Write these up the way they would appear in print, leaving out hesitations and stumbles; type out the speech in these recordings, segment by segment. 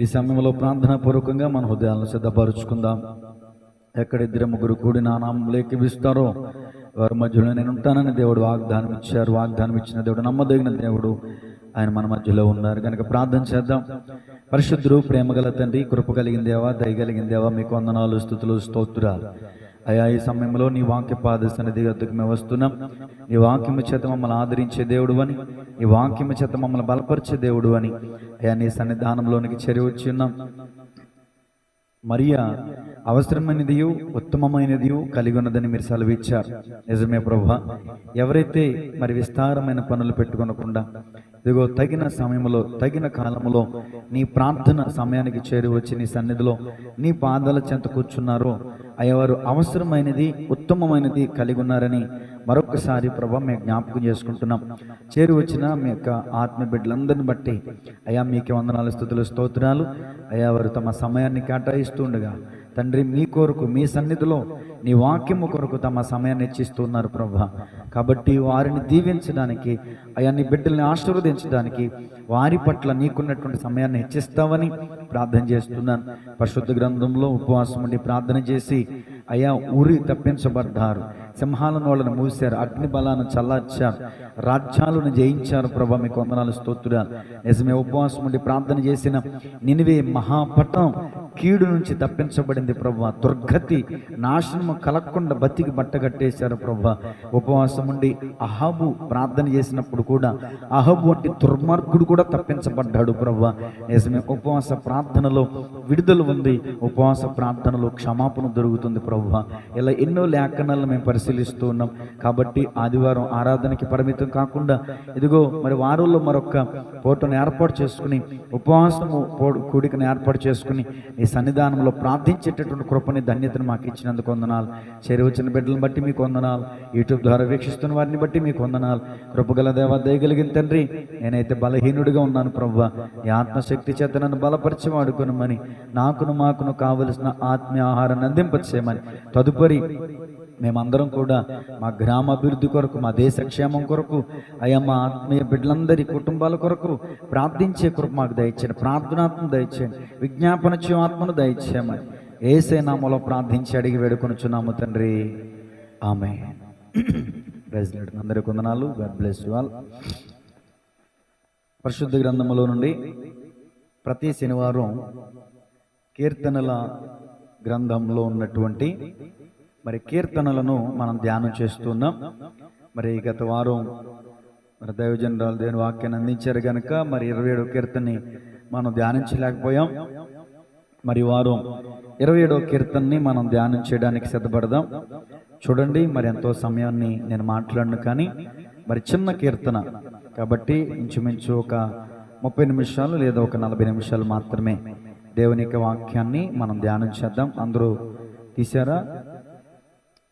ఈ సమయంలో ప్రార్థనా పూర్వకంగా మన హృదయాలను సిద్ధపరుచుకుందాం. ఎక్కడ ఇద్దరు ముగ్గురు కూడి నా నామములో ఏకీభవిస్తారో వారి మధ్యలో నేను ఉంటానని దేవుడు వాగ్దానం ఇచ్చారు. వాగ్దానం ఇచ్చిన దేవుడు నమ్మదగిన దేవుడు. ఆయన మన మధ్యలో ఉన్నారు కనుక ప్రార్థన చేద్దాం. పరిశుద్ధుడు, ప్రేమగల తండ్రి, కృప కలిగిన దేవా, దయగలిగిన దేవా, మీకు వందనాలు, స్తుతులు, స్తోత్రాలు అయ్యా. ఈ సమయంలో నీ వాక్య పాద సన్నిధి వద్దకు మేము వస్తున్నాం. నీ వాక్యము చేత మమ్మల్ని ఆదరించే దేవుడు అని, నీ వాక్యము చేత మమ్మల్ని బలపరిచే దేవుడు అని అయ్యా నీ సన్నిధానంలోనికి చేరి వచ్చి ఉన్నాం. మరియా అవసరమైనదియు ఉత్తమమైనదియు కలిగి ఉన్నదని మీరు సెలవిచ్చారు. నిజమే ప్రభువా. ఎవరైతే మరి విస్తారమైన పనులు పెట్టుకొనకుండా ఇదిగో తగిన సమయంలో తగిన కాలంలో నీ ప్రార్థన సమయానికి చేరి వచ్చి నీ సన్నిధిలో నీ పాదాల చెంత కూర్చున్నారో అయ్యవారు అవసరమైనది ఉత్తమమైనది కలిగి ఉన్నారని మరొకసారి ప్రభా మేము జ్ఞాపకం చేసుకుంటున్నాం. చేరి వచ్చిన మీ యొక్క ఆత్మ బిడ్డలందరిని బట్టి అయ్యా మీకే వందనాలు, స్తుతులు, స్తోత్రాలు అయ్యా. వారు తమ సమయాన్ని కేటాయిస్తుండగా తండ్రి మీ కొరకు మీ సన్నిధిలో నీ వాక్యము కొరకు తమ సమయాన్ని ఇచ్చిస్తున్నారు ప్రభా. కాబట్టి వారిని దీవించడానికి అయ్యా నీ బిడ్డల్ని ఆశీర్వదించడానికి వారి పట్ల నీకున్నటువంటి సమయాన్ని హెచ్చిస్తావని ప్రార్థన చేస్తున్నాను. పరిశుద్ధ గ్రంథంలో ఉపవాసం ఉండి ప్రార్థన చేసి అయ్యా ఊరి తప్పించబడ్డారు, సింహాల నోళ్ళను మూసారు, అగ్ని బలాన్ని చల్లార్చారు, రాజ్యాలను జయించారు ప్రభా. మీకు వందనాలు, స్తోత్రాలు. నిజమే ఉపవాసం ఉండి ప్రార్థన చేసిన నినివే మహాపట్నం కీడు నుంచి తప్పించబడింది ప్రభా. దుర్గతి నాశనము కలగకుండా బతికి బట్టగట్టేశారు ప్రభా. ఉపవాసం ఉండి అహాబు ప్రార్థన చేసినప్పుడు కూడా అహాబు వంటి దుర్మార్గుడు కూడా తప్పించబడ్డాడు ప్రభా. నిజమే ఉపవాస ప్రార్థనలో విడుదల ఉంది, ఉపవాస ప్రార్థనలో క్షమాపణ దొరుకుతుంది ప్రభా. ఇలా ఎన్నో లేఖనాలను మేము పరిశీలిస్తూ ఉన్నాం. కాబట్టి ఆదివారం ఆరాధనకి పరిమితం కాకుండా ఇదిగో మరి వారంలో మరొక పూటను ఏర్పాటు చేసుకుని ఉపవాసము కూడికను ఏర్పాటు చేసుకుని ఈ సన్నిధానంలో ప్రార్థించేటటువంటి కృపని ధన్యతను మాకు ఇచ్చినందుకు వందనాలు. చేరి వచ్చిన బిడ్డలను బట్టి మీకు వందనాలు. యూట్యూబ్ ద్వారా వీక్షిస్తున్న వారిని బట్టి మీకు వందనాలు. కృపగల దేవా, దయగలిగిన తండ్రి, నేనైతే బలహీనుడిగా ఉన్నాను ప్రభువా. ఈ ఆత్మశక్తి చేత నన్ను బలపరిచి వాడుకొనమని, నాకును మాకును కావలసిన ఆత్మీయ ఆహారాన్ని అందింపచేయమని, తదుపరి మేమందరం కూడా మా గ్రామ అభివృద్ధి కొరకు, మా దేశ క్షేమం కొరకు అయ్యా మా ఆత్మీయ బిడ్డలందరి కుటుంబాల కొరకు ప్రార్థించే కృప మాకు దయచేయండి. ప్రార్థనాత్మను దయచేయండి, విజ్ఞాపన ఆత్మను దయచేయమని యేసే నామములో ప్రార్థించి అడిగి వేడుకొనుచున్నాము తండ్రి, ఆమేన్. Praise lord. అందరికీ వందనాలు. God bless you all. పరిశుద్ధ గ్రంథములో నుండి ప్రతి శనివారం కీర్తనల గ్రంథంలో ఉన్నటువంటి మరి కీర్తనలను మనం ధ్యానం చేస్తున్నాం. మరి గత వారం మరి దైవజనరాలు దేవుని వాక్యాన్ని అందించారు కనుక మరి 27వ కీర్తనని మనం ధ్యానించలేకపోయాం. మరి వారం 27వ కీర్తనని మనం ధ్యానం చేయడానికి సిద్ధపడదాం. చూడండి, మరి ఎంతో సమయాన్ని నేను మాట్లాడను, కానీ మరి చిన్న కీర్తన కాబట్టి ఇంచుమించు ఒక 30 నిమిషాలు లేదా ఒక 40 నిమిషాలు మాత్రమే దేవుని యొక్క వాక్యాన్ని మనం ధ్యానం చేద్దాం. అందరూ తీశారా?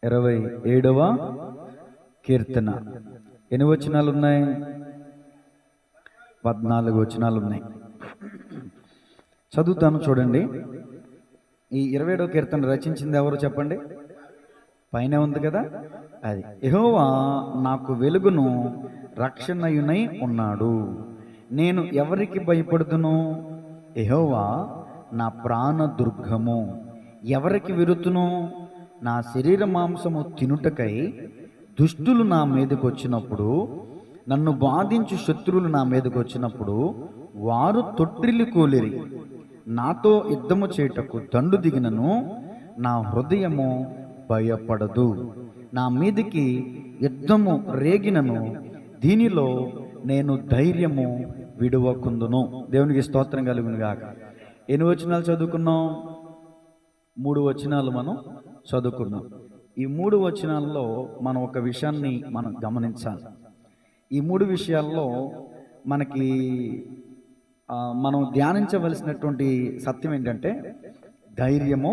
27వ కీర్తన ఎన్ని వచనాలు ఉన్నాయి? 14 వచనాలు ఉన్నాయి. చదువుతాను, చూడండి. ఈ 27వ కీర్తన రచించింది ఎవరు చెప్పండి? పైన ఉంది కదా, అది. యెహోవా నాకు వెలుగును రక్షణయునై ఉన్నాడు, నేను ఎవరికి భయపడుతును? యెహోవా నా ప్రాణ దుర్గము, ఎవరికి విరుతును? నా శరీర మాంసము తినుటకై దుష్టులు నా మీదకి వచ్చినప్పుడు, నన్ను బాధించు శత్రువులు నా మీదకి వచ్చినప్పుడు వారు తొట్టిల్లి కూలిరి. నాతో యుద్ధము చేయుటకు దండు దిగినను నా హృదయము భయపడదు. నా మీదికి యుద్ధము రేగినను దీనిలో నేను ధైర్యము విడువకుందును. దేవునికి స్తోత్రం కలుగును గాక. ఎన్ని వచనాలు చదువుకున్నాం? 3 వచనాలు మనం చదువుకున్నాం. ఈ 3 వచనాల్లో మనం ఒక విషయాన్ని మనం గమనించాలి. ఈ 3 విషయాల్లో మనకి మనం ధ్యానించవలసినటువంటి సత్యం ఏంటంటే ధైర్యము,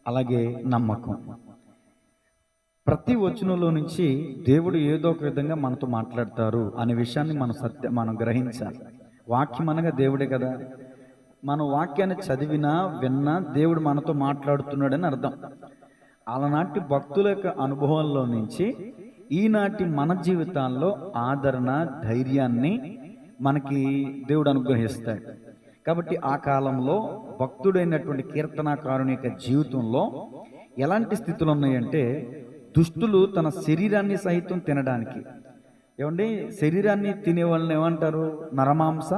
అలాగే నమ్మకం. ప్రతి వచనంలో నుంచి దేవుడు ఏదో ఒక విధంగా మనతో మాట్లాడతారు అనే విషయాన్ని మనం గ్రహించాలి. వాక్యం అనగా దేవుడే కదా. మనం వాక్యాన్ని చదివినా విన్నా దేవుడు మనతో మాట్లాడుతున్నాడని అర్థం. అలనాటి భక్తుల యొక్క అనుభవాల్లో నుంచి ఈనాటి మన జీవితాల్లో ఆదరణ, ధైర్యాన్ని మనకి దేవుడు అనుగ్రహిస్తాడు. కాబట్టి ఆ కాలంలో భక్తుడైనటువంటి కీర్తనాకారుని యొక్క జీవితంలో ఎలాంటి స్థితులు ఉన్నాయంటే, దుష్టులు తన శరీరాన్ని సైతం తినడానికి, ఏమండి, శరీరాన్ని తినే వాళ్ళని ఏమంటారు? నరమాంస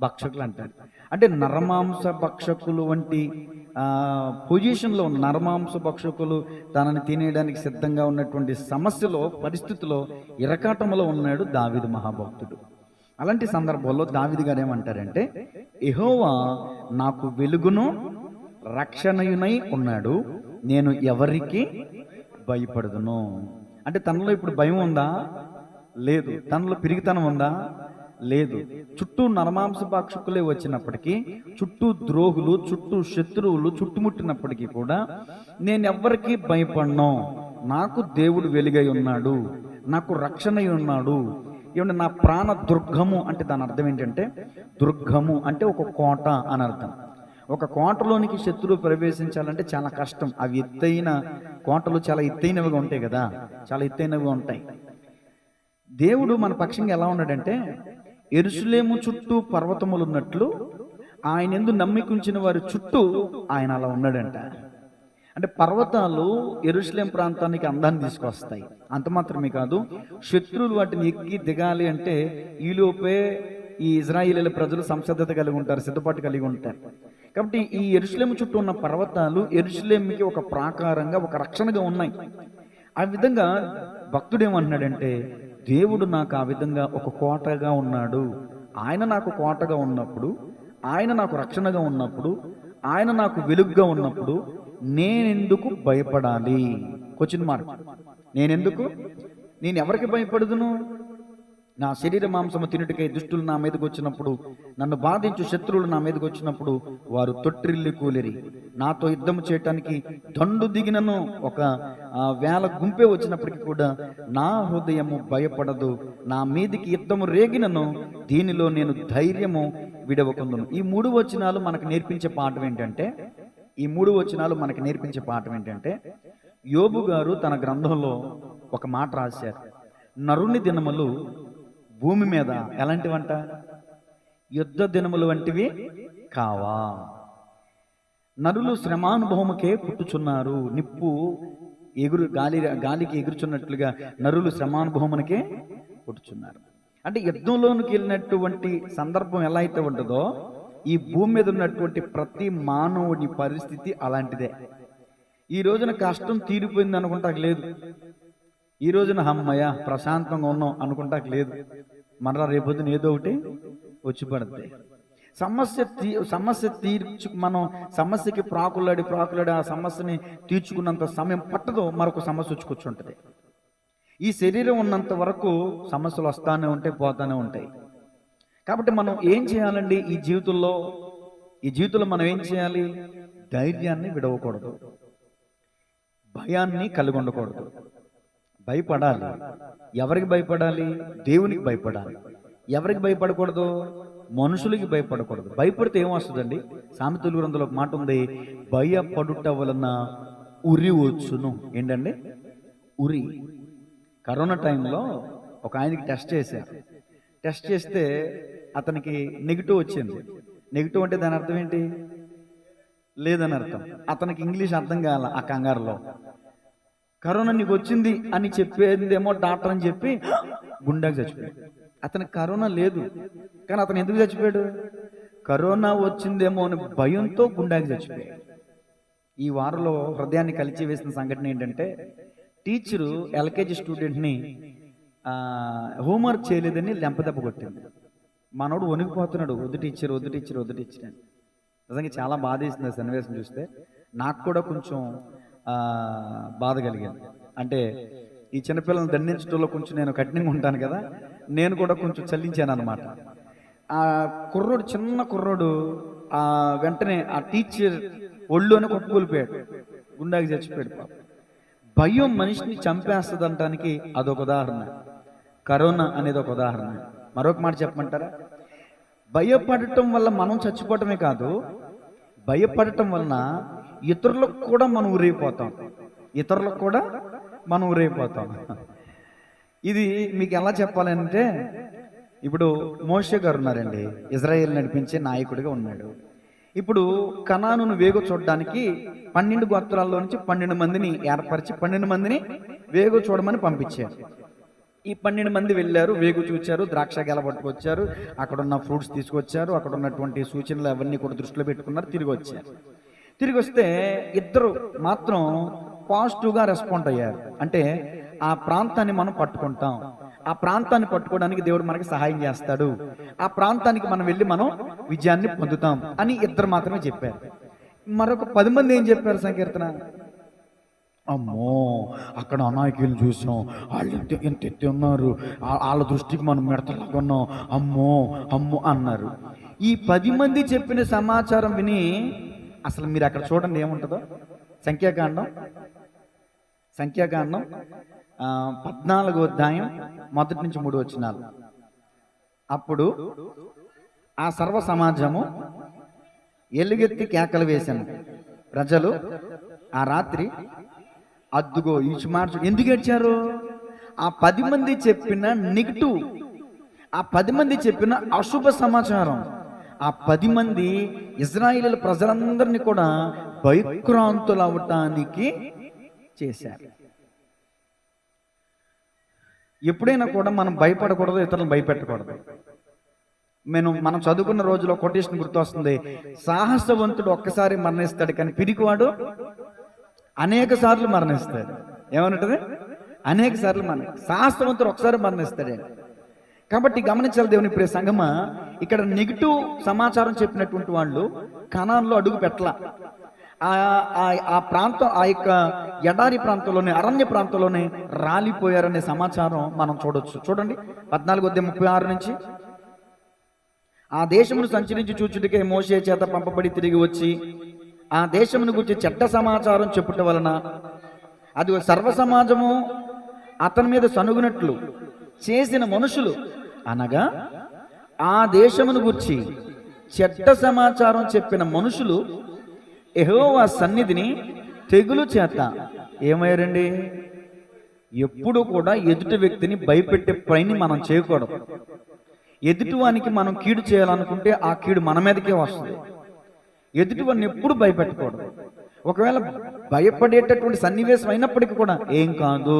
భక్షకులు అంటారు. అంటే నరమాంస భక్షకులు వంటి పొజిషన్లో నరమాంస భక్షకులు తనని తినేయడానికి సిద్ధంగా ఉన్నటువంటి సమస్యలో, పరిస్థితిలో, ఇరకాటంలో ఉన్నాడు దావీదు మహాభక్తుడు. అలాంటి సందర్భంలో దావీదు గారు ఏమంటారంటే, యెహోవా నాకు వెలుగును రక్షణయునై ఉన్నాడు, నేను ఎవరికి భయపడదును. అంటే తనలో ఇప్పుడు భయం ఉందా? లేదు. తనలో పిరిగితనం ఉందా? లేదు. చుట్టూ నరమాంస భక్షకులే వచ్చినప్పటికీ, చుట్టూ ద్రోహులు, చుట్టూ శత్రువులు చుట్టుముట్టినప్పటికీ కూడా నేను ఎవ్వరికీ భయపడను. నాకు దేవుడు వెలుగై ఉన్నాడు, నాకు రక్షణ ఉన్నాడు. ఏమంటే నా ప్రాణ దుర్గము అంటే దాని అర్థం ఏంటంటే, దుర్గము అంటే ఒక కోట అని అర్థం. ఒక కోటలోనికి శత్రువు ప్రవేశించాలంటే చాలా కష్టం. అవి ఎత్తైన కోటలు, చాలా ఎత్తైనవిగా ఉంటాయి కదా, చాలా ఎత్తైనవిగా ఉంటాయి. దేవుడు మన పక్షంగా ఎలా ఉన్నాడంటే, యెరూషలేము చుట్టూ పర్వతములు ఉన్నట్లు ఆయన యందు నమ్మిక ఉంచిన వారి చుట్టూ ఆయన అలా ఉన్నాడంట. అంటే పర్వతాలు యెరూషలేం ప్రాంతానికి అందాన్ని తీసుకొస్తాయి. అంత మాత్రమే కాదు, శత్రువులు వాటిని ఎక్కి దిగాలి అంటే ఈలోపే ఈ ఇజ్రాయేలీల ప్రజలు సంసిద్ధత కలిగి ఉంటారు, సిద్ధపాటు కలిగి ఉంటారు. కాబట్టి ఈ యెరూషలేము చుట్టూ ఉన్న పర్వతాలు యెరూషలేముకి ఒక ప్రాకారంగా, ఒక రక్షణగా ఉన్నాయి. ఆ విధంగా భక్తుడు ఏమంటున్నాడంటే, దేవుడు నాకు ఆ విధంగా ఒక కోటగా ఉన్నాడు. ఆయన నాకు కోటగా ఉన్నప్పుడు, ఆయన నాకు రక్షణగా ఉన్నప్పుడు, ఆయన నాకు వెలుగుగా ఉన్నప్పుడు నేనెందుకు భయపడాలి? Question mark. నేను ఎవరికి భయపడదును? నా శరీర మాంసము తినుటకై దుష్టులు నా మీదకి వచ్చినప్పుడు, నన్ను బాధించు శత్రువులు నా మీదకి వచ్చినప్పుడు వారు తొట్టిల్లి కూలిరి. నాతో యుద్ధము చేయటానికి దండు దిగినను, ఒక వేల గుంపే వచ్చినప్పటికీ కూడా నా హృదయము భయపడదు. నా మీదికి యుద్ధము రేగినను దీనిలో నేను ధైర్యము విడవకుందును. ఈ మూడు వచనాలు మనకు నేర్పించే పాఠం ఏంటంటే, యోబు గారు తన గ్రంథంలో ఒక మాట రాశారు. నరుని దినములు భూమి మీద ఎలాంటివంట? యుద్ధ దినములు వంటివి కావా. నరులు శ్రమానుభవముకే పుట్టుచున్నారు. నిప్పు గాలికి ఎగురుచున్నట్లుగా నరులు శ్రమానుభవమునకే పుట్టుచున్నారు. అంటే యుద్ధంలోనికి వెళ్ళినటువంటి సందర్భం ఎలా అయితే ఉంటుందో, ఈ భూమి మీద ఉన్నటువంటి ప్రతి మానవుడి పరిస్థితి అలాంటిదే. ఈ రోజున కష్టం తీరిపోయింది అనుకుంటాకు లేదు. ఈ రోజున అమ్మయ్య ప్రశాంతంగా ఉన్నాం అనుకుంటాకు లేదు. మరలా రేపొద్దున ఏదో ఒకటి వచ్చి పడుతుంది. మనం సమస్యకి ప్రాకులాడి ఆ సమస్యని తీర్చుకున్నంత సమయం పట్టదు, మరొక సమస్య వచ్చి కూర్చుంటుంది. ఈ శరీరం ఉన్నంత వరకు సమస్యలు వస్తానే ఉంటాయి, పోతానే ఉంటాయి. కాబట్టి మనం ఏం చేయాలండి? ఈ జీవితంలో మనం ఏం చేయాలి? ధైర్యాన్ని విడవకూడదు, భయాన్ని కలిగి ఉండకూడదు. భయపడాలి. ఎవరికి భయపడాలి? దేవునికి భయపడాలి. ఎవరికి భయపడకూడదు? మనుషులకి భయపడకూడదు. భయపడితే ఏమొస్తుందండి? సామెతల గ్రంథంలో ఒక మాట ఉంది, భయపడుట వలన ఉరి వచ్చును. ఏంటండి? ఉరి. కరోనా టైంలో ఒక ఆయనకి టెస్ట్ చేస్తే అతనికి నెగిటివ్ వచ్చింది. నెగిటివ్ అంటే దాని అర్థం ఏంటి? లేదని అర్థం. అతనికి ఇంగ్లీష్ అర్థం కాల. ఆ కంగారులో కరోనా నీకు వచ్చింది అని చెప్పేదేమో డాక్టర్ అని చెప్పి గుండెకి చచ్చిపోయాడు. అతనికి కరోనా లేదు, కానీ అతను ఎందుకు చచ్చిపోయాడు? కరోనా వచ్చిందేమో అని భయంతో గుండెకి చచ్చిపోయాడు. ఈ వారంలో హృదయాన్ని కలిచి వేసిన సంఘటన ఏంటంటే, టీచరు ఎల్కేజీ స్టూడెంట్ని హోంవర్క్ చేయలేదని లెంపదెబ్బ కొట్టింది. మనోడు వణికిపోతున్నాడు, వద్దు టీచర్ అని. నిజంగా చాలా బాధ వేసింది ఆ సన్నివేశం చూస్తే. నాకు కూడా కొంచెం బాధ కలిగింది. అంటే ఈ చిన్నపిల్లలను దండించడంలో కొంచెం నేను కఠినంగా ఉంటాను కదా, నేను కూడా కొంచెం చల్లించాను అనమాట. ఆ కుర్రోడు, చిన్న కుర్రోడు వెంటనే ఆ టీచర్ ఒళ్ళోనే కొట్టుకూలిపోయాడు, గుండాకి చచ్చిపోయాడు. భయం మనిషిని చంపేస్తుంది అనడానికి అదొక ఉదాహరణ. కరోనా అనేది ఒక ఉదాహరణ. మరొక మాట చెప్పమంటారా? భయపడటం వల్ల మనం చచ్చిపోవటమే కాదు, భయపడటం వలన ఇతరులకు కూడా మనం ఊరైపోతాం. ఇది మీకు ఎలా చెప్పాలంటే, ఇప్పుడు మోషే గారు ఉన్నారండి, ఇజ్రాయేల్ నడిపించే నాయకుడిగా ఉన్నాడు. ఇప్పుడు కనానును వేగు చూడడానికి 12 గోత్రాల్లో నుంచి 12 మందిని ఏర్పరిచి 12 మందిని వేగు చూడమని పంపించారు. ఈ 12 మంది వెళ్ళారు, వేగు చూచారు, ద్రాక్ష గెల పట్టుకొచ్చారు, అక్కడ ఉన్న ఫ్రూట్స్ తీసుకొచ్చారు, అక్కడ ఉన్నటువంటి సూచనలు అవన్నీ కూడా దృష్టిలో పెట్టుకున్నారు, తిరిగి వచ్చారు. తిరిగి వస్తే ఇద్దరు మాత్రం పాజిటివ్గా రెస్పాండ్ అయ్యారు. అంటే ఆ ప్రాంతాన్ని మనం పట్టుకుంటాం, ఆ ప్రాంతాన్ని పట్టుకోవడానికి దేవుడు మనకి సహాయం చేస్తాడు, ఆ ప్రాంతానికి మనం వెళ్ళి మనం విజయాన్ని పొందుతాం అని ఇద్దరు మాత్రమే చెప్పారు. మరొక 10 మంది ఏం చెప్పారు సంకీర్తన? అమ్మో, అక్కడ అనాయకులను చూసాం, వాళ్ళు ఎంత ఎత్తి ఉన్నారు, వాళ్ళ దృష్టికి మనం మెడతలాగా ఉన్నాం, అమ్మో అమ్మో అన్నారు. ఈ 10 మంది చెప్పిన సమాచారం విని అసలు మీరు అక్కడ చూడండి ఏముంటుందో. సంఖ్యాకాండం 14వ అధ్యాయం 1 నుంచి 3 వచనాలు. అప్పుడు ఆ సర్వ సమాజము ఎలుగెత్తి కేకలు వేశాను, ప్రజలు ఆ రాత్రి అద్దుగో ఈచుమార్చు. ఎందుకు ఏడ్చారు? ఆ 10 మంది చెప్పిన నెగిటివ్, ఆ 10 మంది చెప్పిన అశుభ సమాచారం, ఆ 10 మంది ఇజ్రాయేలు ప్రజలందరినీ కూడా భయక్రాంతులు అవ్వటానికి చేశారు. ఎప్పుడైనా కూడా మనం భయపడకూడదు, ఇతరులను భయపెట్టకూడదు. మనం చదువుకున్న రోజులో కొటేషన్ గుర్తొస్తుంది, సాహసవంతుడు ఒక్కసారి మరణిస్తాడు కానీ పిరికివాడు అనేక సార్లు మరణిస్తాడు. ఏమన్నది? అనేక సార్లు సాహసవంతుడు ఒకసారి మరణిస్తాడు. కాబట్టి గమనించాలి దేవుని ప్రియ సంగమా, ఇక్కడ నెగిటివ్ సమాచారం చెప్పినటువంటి వాళ్ళు కనాన్లో అడుగు పెట్టలా. ఆ ప్రాంతం, ఆ యొక్క ఎడారి ప్రాంతంలోనే, అరణ్య ప్రాంతంలోనే రాలిపోయారనే సమాచారం మనం చూడొచ్చు. చూడండి 14:36 నుంచి. ఆ దేశమును సంచరించి చూచుటకే మోషే చేత పంపబడి తిరిగి వచ్చి ఆ దేశమును గురించి చెడ్డ సమాచారం చెప్పుట వలన అది సర్వ సమాజము అతని మీద సనుగునట్లు చేసిన మనుషులు, అనగా ఆ దేశమును గురించి చెడ్డ సమాచారం చెప్పిన మనుషులు యెహోవా సన్నిధిని తెగులు చేత ఏమయ్యారండి? ఎప్పుడు కూడా ఎదుటి వ్యక్తిని భయపెట్టే పని మనం చేయకూడదు. ఎదుటివానికి మనం కీడు చేయాలనుకుంటే ఆ కీడు మన మీదకే వస్తుంది. ఎదుటివాడిని ఎప్పుడు భయపెట్టకూడదు. ఒకవేళ భయపడేటటువంటి సన్నివేశం అయినప్పటికీ కూడా ఏం కాదు,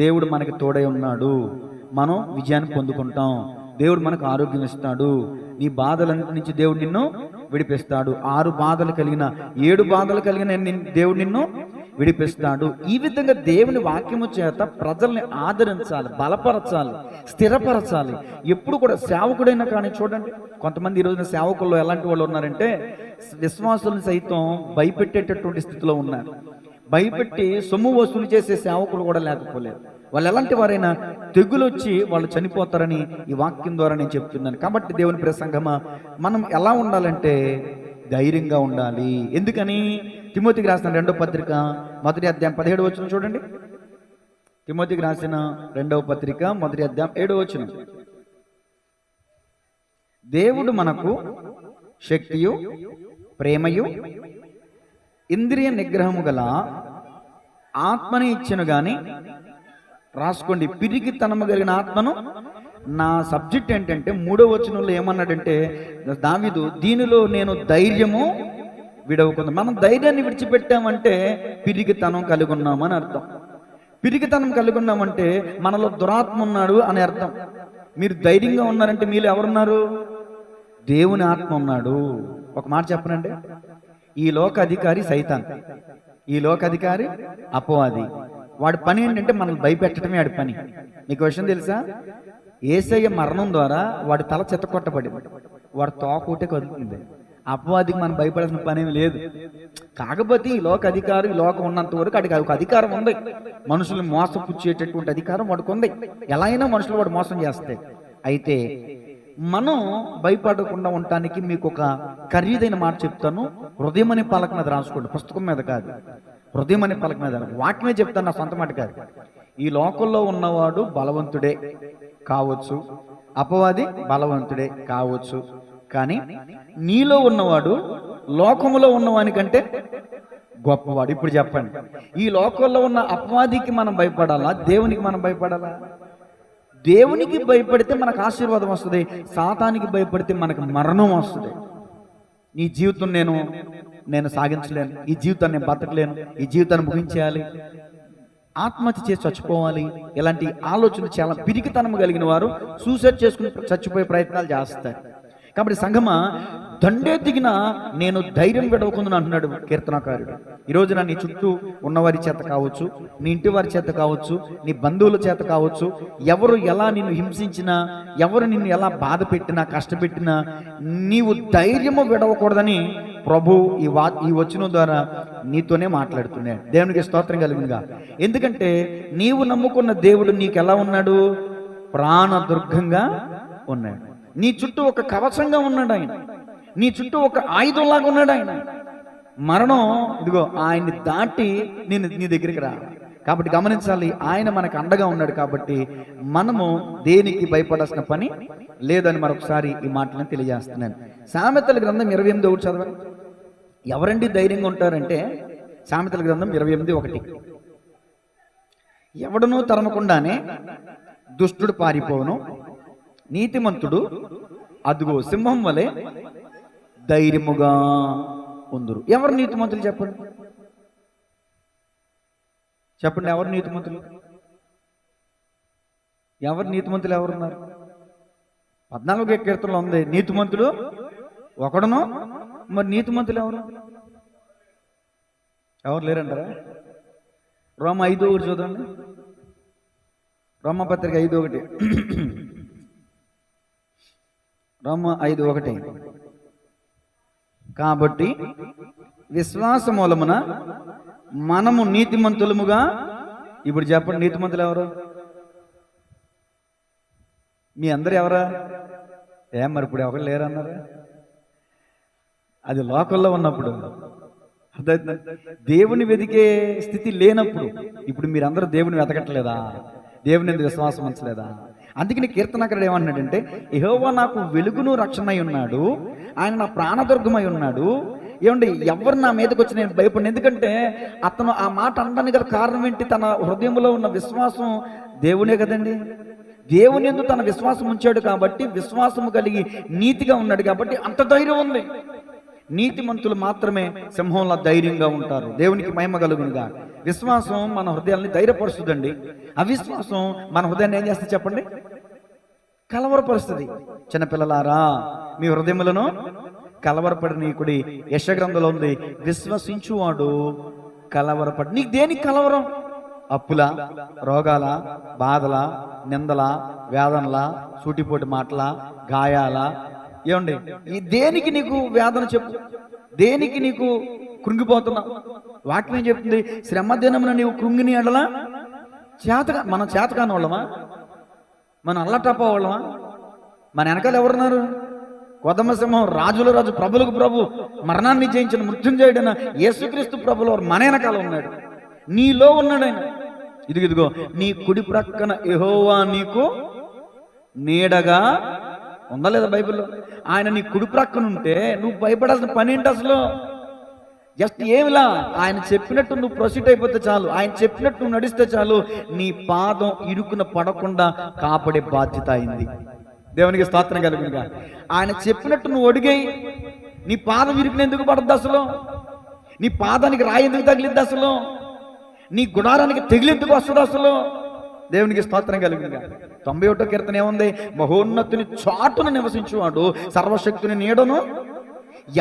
దేవుడు మనకి తోడై ఉన్నాడు, మనం విజయాన్ని పొందుకుంటాం, దేవుడు మనకు ఆరోగ్యం ఇస్తాడు, నీ బాధలన్నిటి నుంచి దేవుడు నిన్ను విడిపిస్తాడు, 6 బాధలు కలిగిన 7 బాధలు కలిగిన దేవుడు నిన్ను విడిపిస్తాడు. ఈ విధంగా దేవుని వాక్యము చేత ప్రజల్ని ఆదరించాలి, బలపరచాలి, స్థిరపరచాలి. ఎప్పుడు కూడా సేవకుడైనా కానీ చూడండి, కొంతమంది ఈ రోజున సేవకుల్లో ఎలాంటి వాళ్ళు ఉన్నారంటే విశ్వాసులను సైతం భయపెట్టేటటువంటి స్థితిలో ఉన్నారు. భయపెట్టి సొమ్ము వసూలు చేసే సేవకులు కూడా లేకపోలేదు. వాళ్ళు ఎలాంటి వారైనా తెగులు వచ్చి వాళ్ళు చనిపోతారని ఈ వాక్యం ద్వారా నేను చెప్తున్నాను. కాబట్టి దేవుని ప్రియ సంగమా, మనం ఎలా ఉండాలంటే ధైర్యంగా ఉండాలి. ఎందుకని? తిమోతికి రాసిన 2వ పత్రిక 1వ అధ్యాయం 17వ వచనం చూడండి. తిమోతికి రాసిన 2వ పత్రిక 1వ అధ్యాయం 7వ వచనం. దేవుడు మనకు శక్తియు ప్రేమయు ఇంద్రియ నిగ్రహము గల ఆత్మని ఇచ్చెను గాని, రాసుకోండి, పిరికితనము కలిగిన ఆత్మను. నా సబ్జెక్ట్ ఏంటంటే 3వ వచనంలో ఏమన్నాడంటే దావీదు, దీనిలో నేను ధైర్యము విడవకుందాం. మనం ధైర్యాన్ని విడిచిపెట్టామంటే పిరికితనం కలిగి ఉన్నామని అర్థం. పిరికితనం కలిగి ఉన్నామంటే మనలో దురాత్మ ఉన్నాడు అని అర్థం. మీరు ధైర్యంగా ఉన్నారంటే మీలో ఎవరున్నారు? దేవుని ఆత్మ ఉన్నాడు. ఒక మాట చెప్పనండి, ఈ లోక అధికారి సైతాన్, ఈ లోక అధికారి అపవాది. వాడి పని ఏంటంటే మనల్ని భయపెట్టడమే వాడి పని. నీకు విషయం తెలుసా? యేసయ్య మరణం ద్వారా వాడి తల చెత్తకొట్టబడింది, వాడి తోకూటే కదులుతుంది. అపవాదికి మనం భయపడాల్సిన పని ఏమి లేదు. కాకపోతే ఈ లోక అధికారం, ఈ లోకం ఉన్నంత వరకు అడిగి ఒక అధికారం ఉంది, మనుషులు మోసపుచ్చేటటువంటి అధికారం వాడికి ఉంది. ఎలా అయినా మనుషులు వాడు మోసం చేస్తాయి. అయితే మనం భయపడకుండా ఉండటానికి మీకు ఒక ఖరీదైన మాట చెప్తాను. హృదయం అనే పలక మీద రాసుకోండి, పుస్తకం మీద కాదు, హృదయం అనే పలక మీద. వాక్యమే చెప్తాను, నా సొంత మాట కాదు. ఈ లోకంలో ఉన్నవాడు బలవంతుడే కావచ్చు, అపవాది బలవంతుడే కావచ్చు, కానీ నీలో ఉన్నవాడు లోకములో ఉన్నవానికంటే గొప్పవాడు. ఇప్పుడు చెప్పండి, ఈ లోకంలో ఉన్న అపవాదికి మనం భయపడాలా, దేవునికి మనం భయపడాలా? దేవునికి భయపడితే మనకు ఆశీర్వాదం వస్తుంది, సాతానికి భయపడితే మనకు మరణం వస్తుంది. ఈ జీవితం నేను సాగించలేను, ఈ జీవితాన్ని నేను బతకలేను, ఈ జీవితాన్ని ముగించేయాలి, ఆత్మహత్య చేసి చచ్చిపోవాలి, ఇలాంటి ఆలోచనలు చాలా పిరికితనం కలిగిన వారు సూసైడ్ చేసుకుని చచ్చిపోయే ప్రయత్నాలు చేస్తారు. కాబట్టి సంగమా, దండే దిగిన నేను ధైర్యం విడవకుందని అంటున్నాడు కీర్తనకారుడు. ఈరోజు నీ చుట్టూ ఉన్నవారి చేత కావచ్చు, నీ ఇంటి వారి చేత కావచ్చు, నీ బంధువుల చేత కావచ్చు, ఎవరు ఎలా నిన్ను హింసించినా, ఎవరు నిన్ను ఎలా బాధ పెట్టినా, కష్టపెట్టినా నీవు ధైర్యము విడవకూడదని ప్రభు ఈ వచనం ద్వారా నీతోనే మాట్లాడుతున్నాడు. దేవునికి స్తోత్రం కలుగునుగా. ఎందుకంటే నీవు నమ్ముకున్న దేవుడు నీకు ఎలా ఉన్నాడు? ప్రాణదుర్గంగా ఉన్నాడు. నీ చుట్టూ ఒక కవచంగా ఉన్నాడు ఆయన, నీ చుట్టూ ఒక ఆయుధంలాగా ఉన్నాడు ఆయన. మరణం ఇదిగో ఆయన్ని దాటి నీ దగ్గరికి రా. కాబట్టి గమనించాలి, ఆయన మనకు అండగా ఉన్నాడు. కాబట్టి మనము దేనికి భయపడాల్సిన పని లేదని మరొకసారి ఈ మాటలను తెలియజేస్తున్నాను. సామెతల గ్రంథం 28 చదవండి. ఎవరండి ధైర్యంగా ఉంటారంటే, సామెతల గ్రంథం 28:1, ఎవడనూ తరమకుండానే దుష్టుడు పారిపోవును, నీతిమంతుడు అదుగో సింహం వలె ధైర్యముగా ఉందురు. ఎవరు నీతిమంతులు చెప్పండి? చెప్పండి, ఎవరు నీతిమంతులు? ఎవరు నీతిమంతులు ఎవరున్నారు? 14వ కీర్తనలో ఉంది నీతిమంతుడు ఒకడును. మరి నీతిమంతులు ఎవరు లేరంటారా? రోమ 5:1 చూడండి. రోమపత్రిక 5:1, రోమ 5:1. కాబట్టి విశ్వాస మూలమున మనము నీతిమంతులముగా. ఇప్పుడు చెప్పండి, నీతిమంతులు ఎవరు? మీ అందరు ఎవరా? మరి ఇప్పుడు ఎవరు లేరన్నారా? అది లోకల్లో ఉన్నప్పుడు, దేవుని వెతికే స్థితి లేనప్పుడు. ఇప్పుడు మీరందరూ దేవుని వెతకట్లేదా? దేవుని ఎందుకు విశ్వాసం ఉంచలేదా? అందుకని కీర్తనకారుడు ఏమన్నాడంటే, యెహోవా నాకు వెలుగును రక్షణై ఉన్నాడు, ఆయన నా ప్రాణదుర్గమై ఉన్నాడు. ఏమండి, ఎవరు నా మీదకి వచ్చి నేను భయపడిన? ఎందుకంటే అతను ఆ మాట అనడానికి గల కారణం ఏంటి? తన హృదయంలో ఉన్న విశ్వాసం దేవునే కదండి. దేవుని యందు తన విశ్వాసం ఉంచాడు కాబట్టి, విశ్వాసము కలిగి నీతిగా ఉన్నాడు కాబట్టి అంత ధైర్యం ఉంది. నీతిమంతులు మాత్రమే సింహంలా ధైర్యంగా ఉంటారు. దేవునికి మహిమ కలుగునుగా. విశ్వాసం మన హృదయాన్ని ధైర్యపరుస్తుందండి. అవిశ్వాసం మన హృదయాన్ని ఏం చేస్తుంది చెప్పండి? కలవరపరుస్తుంది. చిన్నపిల్లలారా, మీ హృదయములను కలవరపడనీకుడి. యెషయా గ్రంథంలో ఉంది, విశ్వసించువాడు కలవరపడి. నీకు దేనికి కలవరం? అప్పుల, రోగాల, బాధల, నిందల, వేదనల, సూటిపోటి మాటల, గాయాల? ఏమండి, ఈ దేనికి నీకు వేదన చెప్పు? దేనికి నీకు కృంగిపోతున్నావు? వాక్యం ఏం చెప్తుంది? శ్రమ దినమున నీవు కృంగిని ఎడలా మనం చేతకాని వాళ్ళమా? మనం అల్లటప్ప వాళ్ళమా? మన వెనకాల ఎవరున్నారు? కొదమ సింహం, రాజుల రాజు, ప్రభులకు ప్రభు, మరణాన్ని జయించిన మృత్యుంజయుడైన యేసుక్రీస్తు ప్రభులో మన వెనకాల ఉన్నాడు. నీలో ఉన్నాడు ఆయన. ఇదిగో నీ కుడి ప్రక్కన యెహోవా నీకు నీడగా ఉందా లేదా బైబిల్లో? ఆయన నీ కుడి ప్రక్కన ఉంటే నువ్వు భయపడాల్సిన పని ఏంటి అసలు? జస్ట్ ఏమిలా, ఆయన చెప్పినట్టు నువ్వు ప్రొసీడ్ అయిపోతే చాలు, ఆయన చెప్పినట్టు నువ్వు నడిస్తే చాలు, నీ పాదం ఇరుకున పడకుండా కాపాడే బాధ్యత అయింది. దేవునికి స్తోత్రం కలుగునుగా. ఆయన చెప్పినట్టు నువ్వు అడిగాయి, నీ పాదం ఇరుకున ఎందుకు పడద్దు అసలు? నీ పాదానికి రాయి ఎందుకు తగిలిద్ది అసలు? నీ గుడారానికి తెగిలెందుకు వస్తుంది అసలు? దేవునికి స్తోత్రం కలుగునుగా. 91వ కీర్తన ఏముంది? మహోన్నతుని చాటున నివసించువాడు సర్వశక్తుని నీడను.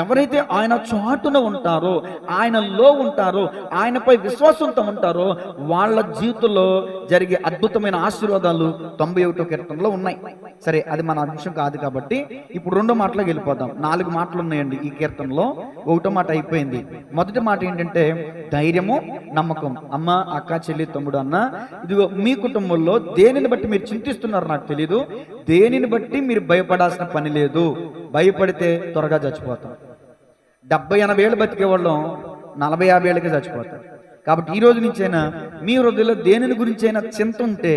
ఎవరైతే ఆయన చాటున ఉంటారో, ఆయనలో ఉంటారో, ఆయనపై విశ్వాసంతో ఉంటారో, వాళ్ళ జీవితంలో జరిగే అద్భుతమైన ఆశీర్వాదాలు 91వ కీర్తనలో ఉన్నాయి. సరే, అది మన అంశం కాదు కాబట్టి ఇప్పుడు 2వ మాటలోకి వెళ్ళిపోదాం. 4 మాటలు ఉన్నాయండి ఈ కీర్తనలో. 1వ మాట అయిపోయింది. మొదటి మాట ఏంటంటే ధైర్యము, నమ్మకం. అమ్మ, అక్క, చెల్లి, తమ్ముడు, అన్న, ఇదిగో మీ కుటుంబంలో దేనిని బట్టి మీరు చింతిస్తున్నారు నాకు తెలియదు. దేనిని బట్టి మీరు భయపడాల్సిన పని లేదు. భయపడితే త్వరగా చచ్చిపోతాం. 70-80 ఏళ్ళు బతికేవాళ్ళం 40-50 ఏళ్ళకే చచ్చిపోతాం. కాబట్టి ఈ రోజు నుంచైనా మీ హృదయంలో దేనిని గురించైనా చింత ఉంటే,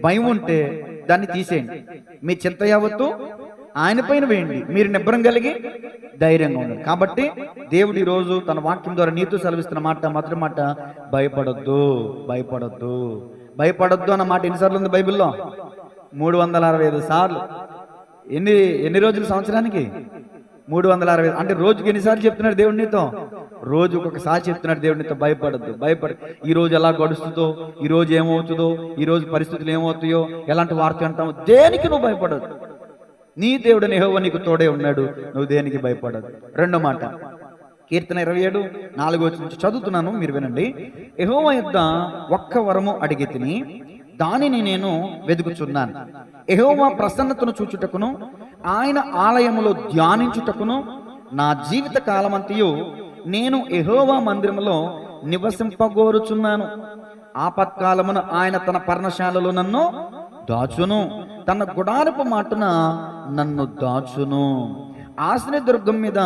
భయం ఉంటే దాన్ని తీసేయండి. మీ చింత యావత్తు ఆయన పైన వేయండి. మీరు నిబ్బరం కలిగి ధైర్యంగా ఉండాలి. కాబట్టి దేవుడు ఈరోజు తన వాక్యం ద్వారా నీతో సెలవిస్తున్న మాట, మొదటి మాట, భయపడొద్దు. భయపడొద్దు. భయపడొద్దు అన్న మాట ఎన్నిసార్లు ఉంది బైబిల్లో? 365 సార్లు. ఎన్ని రోజులు సంవత్సరానికి? 365. అంటే రోజుకి ఎన్నిసార్లు చెప్తున్నాడు దేవుడు నీతో? రోజుకు ఒకసారి చెప్తున్నాడు దేవుడు నీతో, భయపడద్దు. ఈ రోజు ఎలా గడుస్తుందో, ఈ రోజు ఏమవుతుందో, ఈ రోజు పరిస్థితులు ఏమవుతాయో, ఎలాంటి వార్త అంటావు, దేనికి నువ్వు భయపడద్దు. నీ దేవుడు యెహోవా నీకు తోడే ఉన్నాడు, నువ్వు దేనికి భయపడద్దు. రెండో మాట, కీర్తన 27:4 నుంచి చదువుతున్నాను, మీరు వినండి. యెహోవా యొద్ద ఒక్క వరము అడిగి తిని దానిని నేను వెదుకుచున్నాను. యెహోవా ప్రసన్నతను చూచుటకును ఆయన ఆలయములో ధ్యానించుటకును నా జీవిత కాలమంతయు నేను యెహోవా మందిరములో నివసింపగోరుచున్నాను. ఆపత్కాలమున ఆయన తన పర్ణశాలలో నన్ను దాచును, తన గుడారపు మాటున నన్ను దాచును. ఆశ్రయ దుర్గం మీద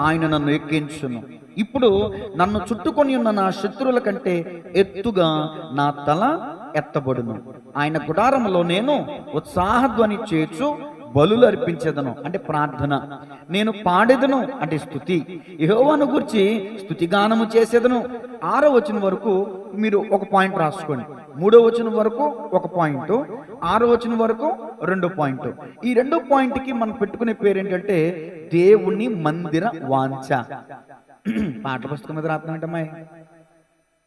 ఆయన నన్ను ఎక్కించును. ఇప్పుడు నన్ను చుట్టుకొని ఉన్న నా శత్రువుల కంటే ఎత్తుగా నా తల ఎత్తబడును. ఆయన గుడారములో నేను ఉత్సాహధ్వని చేర్చు బలులు అర్పించేదను, అంటే ప్రార్థన. నేను పాడేదను, అంటే స్తుతి. యెహోవాను గురించి స్తుతిగానము చేసేదను. 6వ వచనం వరకు మీరు ఒక పాయింట్ రాసుకోండి. 3వ వచనం వరకు ఒక పాయింట్, 6వ వచనం వరకు 2 పాయింట్. ఈ 2 పాయింట్కి మనం పెట్టుకునే పేరు ఏంటంటే దేవుని మందిర వాంఛ. పాటల పుస్తకం మీద రాస్తున్నాంటమ్మాయి,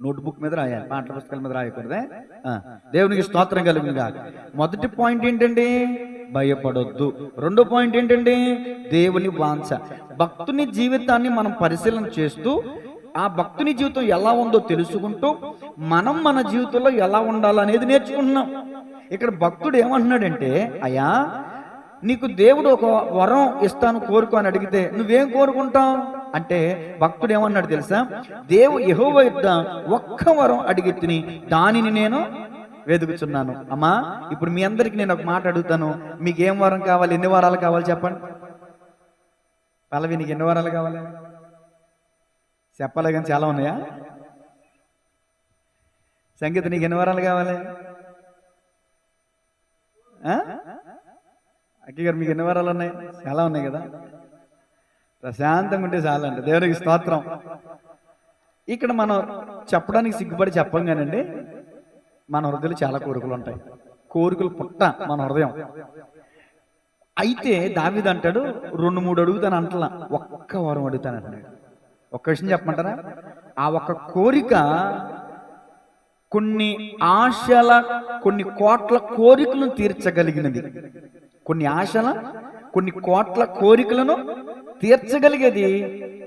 నోట్బుక్ మీద రాయాలి, పాటల పుస్తకాల మీద రాయకూడదే. దేవునికి స్తోత్రం కలుగునుగా. మొదటి పాయింట్ ఏంటండి? భయపడొద్దు. రెండో పాయింట్ ఏంటండి? దేవుని వాంఛ. భక్తుని జీవితాన్ని మనం పరిశీలన చేస్తూ ఆ భక్తుని జీవితం ఎలా ఉందో తెలుసుకుంటూ మనం మన జీవితంలో ఎలా ఉండాలనేది నేర్చుకుంటున్నాం. ఇక్కడ భక్తుడు ఏమంటున్నాడంటే, అయ్యా నీకు దేవుడు ఒక వరం ఇస్తాను కోరుకో అని అడిగితే నువ్వేం కోరుకుంటావు అంటే, భక్తుడు ఏమన్నాడు తెలుసా? యెహోవా యొద్ద ఒక్క వరం అడిగి తిని దానిని నేను వెతుకుచున్నాను. అమ్మా, ఇప్పుడు మీ అందరికి నేను ఒక మాట అడుగుతాను, మీకు ఏం వరం కావాలి? ఎన్ని వారాలు కావాలి చెప్పండి. పల్లవి, నీకు ఎన్ని వారాలు కావాలి? చెప్పాలి కానీ చాలా ఉన్నాయా? సంగీత, నీకు ఎన్ని వారాలు కావాలి? అక్కి గారు, మీకు ఎన్ని వారాలు ఉన్నాయి? చాలా ఉన్నాయి కదా. ప్రశాంతంగా ఉంటే చాలండి. దేవునికి స్తోత్రం. ఇక్కడ మనం చెప్పడానికి సిగ్గుపడి చెప్పం కానండి, మన హృదయంలో చాలా కోరికలు ఉంటాయి. కోరికలు పుట్ట మన హృదయం. అయితే దావీదు అంటాడు, 2-3 అడుగుతాను అంటలా, ఒక్క వరం అడుగుతాను అంటున్నాడు. ఒక్క విషయం చెప్పమంటారా? ఆ ఒక్క కోరిక కొన్ని ఆశల, కొన్ని కోట్ల కోరికలను తీర్చగలిగినది. కొన్ని ఆశల, కొన్ని కోట్ల కోరికలను తీర్చగలిగేది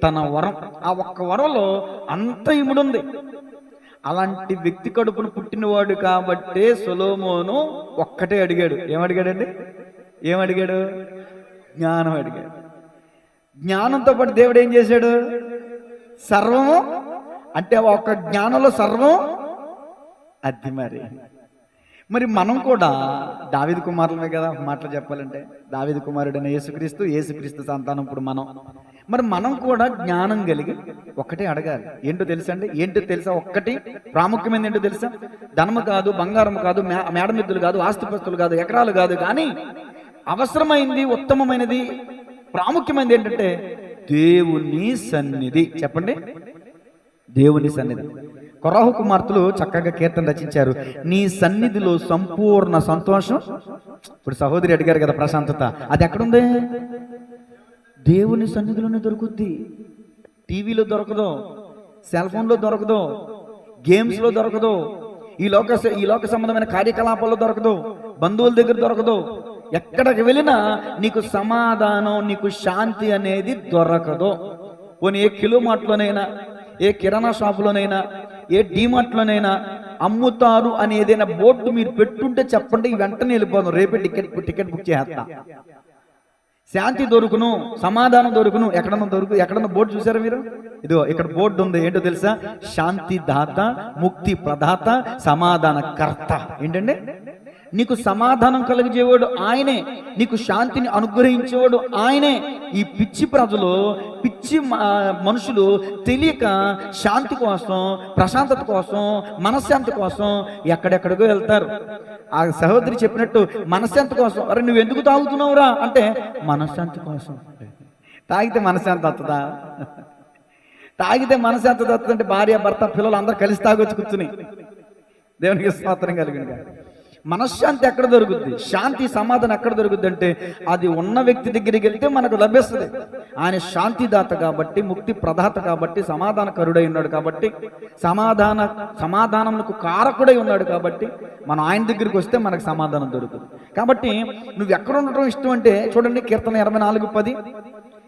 తన వరం. ఆ ఒక్క వరంలో అంత ఇముడుంది. అలాంటి వ్యక్తి కడుపును పుట్టినవాడు కాబట్టే సొలొమోను ఒక్కటే అడిగాడు. ఏమడిగాడండి? ఏమడిగాడు? జ్ఞానం అడిగాడు. జ్ఞానంతో పాటు దేవుడు ఏం చేశాడు? సర్వము, అంటే ఒక్క జ్ఞానంలో సర్వం అది. మరి మనం కూడా దావీదు కుమారులమే కదా. మాటలు చెప్పాలంటే దావీదు కుమారుడైన యేసుక్రీస్తు, యేసుక్రీస్తు సంతానం ఇప్పుడు మనం. మరి మనం కూడా జ్ఞానం కలిగి ఒక్కటే అడగాలి. ఏంటో తెలుసా అండి? ఏంటో తెలుసా? ఒక్కటి ప్రాముఖ్యమైనది ఏంటో తెలుసా? ధనము కాదు, బంగారం కాదు, మేడమిద్దులు కాదు, ఆస్తిపస్తులు కాదు, ఎకరాలు కాదు, కానీ అవసరమైంది, ఉత్తమమైనది, ప్రాముఖ్యమైనది ఏంటంటే దేవుని సన్నిధి. చెప్పండి, దేవుని సన్నిధి. కొరాహు కుమార్తెలు చక్కగా కీర్తన రచించారు, నీ సన్నిధిలో సంపూర్ణ సంతోషం. ఇప్పుడు సహోదరి అడిగారు కదా ప్రశాంతత, అది ఎక్కడుంది? దేవుని సన్నిధిలోనే దొరుకుద్ది. టీవీలో దొరకదు, సెల్ ఫోన్లో దొరకదు, గేమ్స్లో దొరకదు, ఈ లోక సంబంధమైన కార్యకలాపాల్లో దొరకదు, బంధువుల దగ్గర దొరకదు. ఎక్కడికి వెళ్ళినా నీకు సమాధానం, నీకు శాంతి అనేది దొరకదు. పోనీ ఏ కిలో మార్ట్లోనైనా, ఏ కిరాణా షాపులోనైనా, ఏ డీమార్ట్లోనైనా అమ్ముతారు అని ఏదైనా బోర్డు మీరు పెట్టుంటే చెప్పండి, వెంటనే వెళ్ళిపోదాం, రేపే టికెట్ బుక్ చేస్తా. శాంతి దొరుకును, సమాధానం దొరుకును. ఎక్కడన్నా బోర్డు చూసారా మీరు? ఇదిగో ఇక్కడ బోర్డు ఉంది. ఏంటో తెలుసా? శాంతి దాత, ముక్తి ప్రదాత, సమాధాన కర్త. ఏంటండి? నీకు సమాధానం కలిగించేవాడు ఆయనే, నీకు శాంతిని అనుగ్రహించేవాడు ఆయనే. ఈ పిచ్చి ప్రజలు, పిచ్చి మనుషులు తెలియక శాంతి కోసం, ప్రశాంతత కోసం, మనశ్శాంతి కోసం ఎక్కడెక్కడికో వెళ్తారు. ఆ సహోదరి చెప్పినట్టు మనశ్శాంతి కోసం. అరే నువ్వు ఎందుకు తాగుతున్నావురా అంటే, మనశ్శాంతి కోసం. తాగితే మనశ్శాంతి వస్తుందా? తాగితే మనశ్శాంతి వస్తుందంటే భార్య, భర్త, పిల్లలు అందరూ కలిసి తాగొచ్చు కూర్చుని. దేవునికి స్తోత్రం కలిగింది. మనశ్శాంతి ఎక్కడ దొరుకుద్ది, శాంతి సమాధానం ఎక్కడ దొరుకుద్ది అంటే అది ఉన్న వ్యక్తి దగ్గరికి వెళ్తే మనకు లభిస్తుంది. ఆయన శాంతిదాత కాబట్టి, ముక్తి ప్రదాత కాబట్టి, సమాధానకరుడై ఉన్నాడు కాబట్టి, సమాధానములకు కారకుడై ఉన్నాడు కాబట్టి మనం ఆయన దగ్గరికి వస్తే మనకు సమాధానం దొరుకుతుంది. కాబట్టి నువ్వు ఎక్కడ ఉండటం ఇష్టం అంటే చూడండి, కీర్తన 84:10.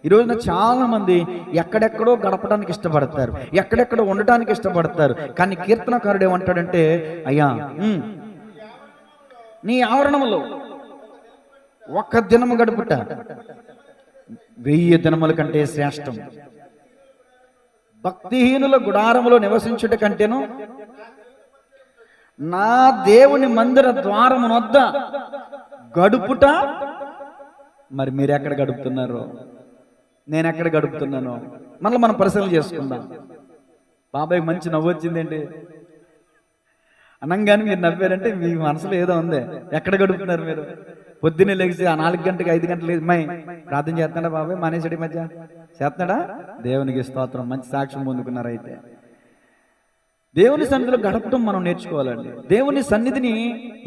ఈ రోజున చాలా మంది ఎక్కడెక్కడో గడపడానికి ఇష్టపడతారు, ఎక్కడెక్కడో ఉండటానికి ఇష్టపడతారు. కానీ కీర్తనకారుడు ఏమంటాడంటే, అయ్యా నీ ఆవరణములో ఒక్క దినము గడుపుట 1000 దినముల కంటే శ్రేష్టం. భక్తిహీనుల గుడారములో నివసించుట కంటేను నా దేవుని మందిర ద్వారమునొద్ద గడుపుట. మరి మీరు ఎక్కడ గడుపుతున్నారు, నేను ఎక్కడ గడుపుతున్నాను? మళ్ళీ మనం పరిశీలన చేసుకుందాం. బాబాయ్ మంచి నవ్వు వచ్చిందేంటి అనంగానే మీరు నవ్వారంటే మీ మనసులో ఏదో ఉంది. ఎక్కడ గడుపుతున్నారు మీరు? పొద్దున్నే లేచి ఆ 4 గంటలకు 5 గంటలు లేచి మై ప్రార్థన చేస్తున్నాడా బాబాయ్? మానేసడి మధ్య చేస్తున్నాడా? దేవునికి స్తోత్రం, మంచి సాక్ష్యం పొందుకున్నారు. అయితే దేవుని సన్నిధిలో గడపటం మనం నేర్చుకోవాలండి. దేవుని సన్నిధిని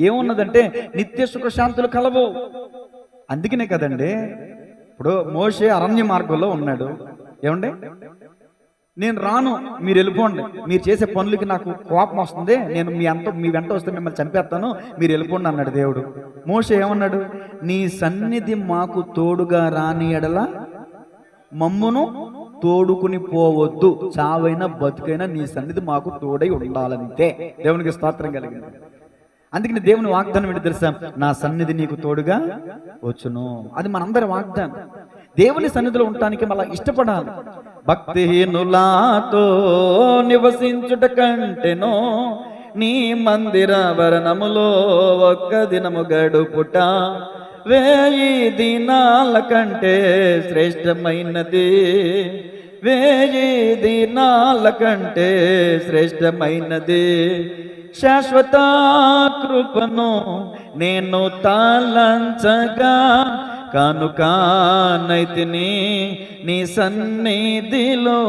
ఏమున్నదంటే నిత్య సుఖశాంతులు కలవు. అందుకనే కదండి ఇప్పుడు మోషే అరణ్య మార్గంలో ఉన్నాడు. ఏమండి, నేను రాను, మీరు వెళ్ళిపోండి, మీరు చేసే పనులకి నాకు కోపం వస్తుంది, నేను మీ వెంట వస్తే మిమ్మల్ని చంపేస్తాను, మీరు వెళ్ళిపోండి అన్నాడు దేవుడు. మోషే ఏమన్నాడు? నీ సన్నిధి మాకు తోడుగా రాని ఎడల మమ్మును తోడుకుని పోవద్దు, చావైనా బతుకైనా నీ సన్నిధి మాకు తోడై ఉండాలంతే. దేవునికి స్తోత్రం కలిగింది. అందుకని దేవుని వాగ్దానం ఏంటి తెలుసా? నా సన్నిధి నీకు తోడుగా వచ్చును. అది మనందరి వాగ్దానం. దేవుని సన్నిధిలో ఉండటానికి మళ్ళీ ఇష్టపడాలి. భక్తిహీనులాతో నివసించుట కంటెనో నీ మందిర వరణములో ఒక్క దినము గడుపుట 1000 దినాల కంటే శ్రేష్టమైనది. 1000 దినాల కంటే శ్రేష్టమైనది. శాశ్వత కృపను నేను తాళంచగా కానుకనైతిని నీ సన్నిధిలో.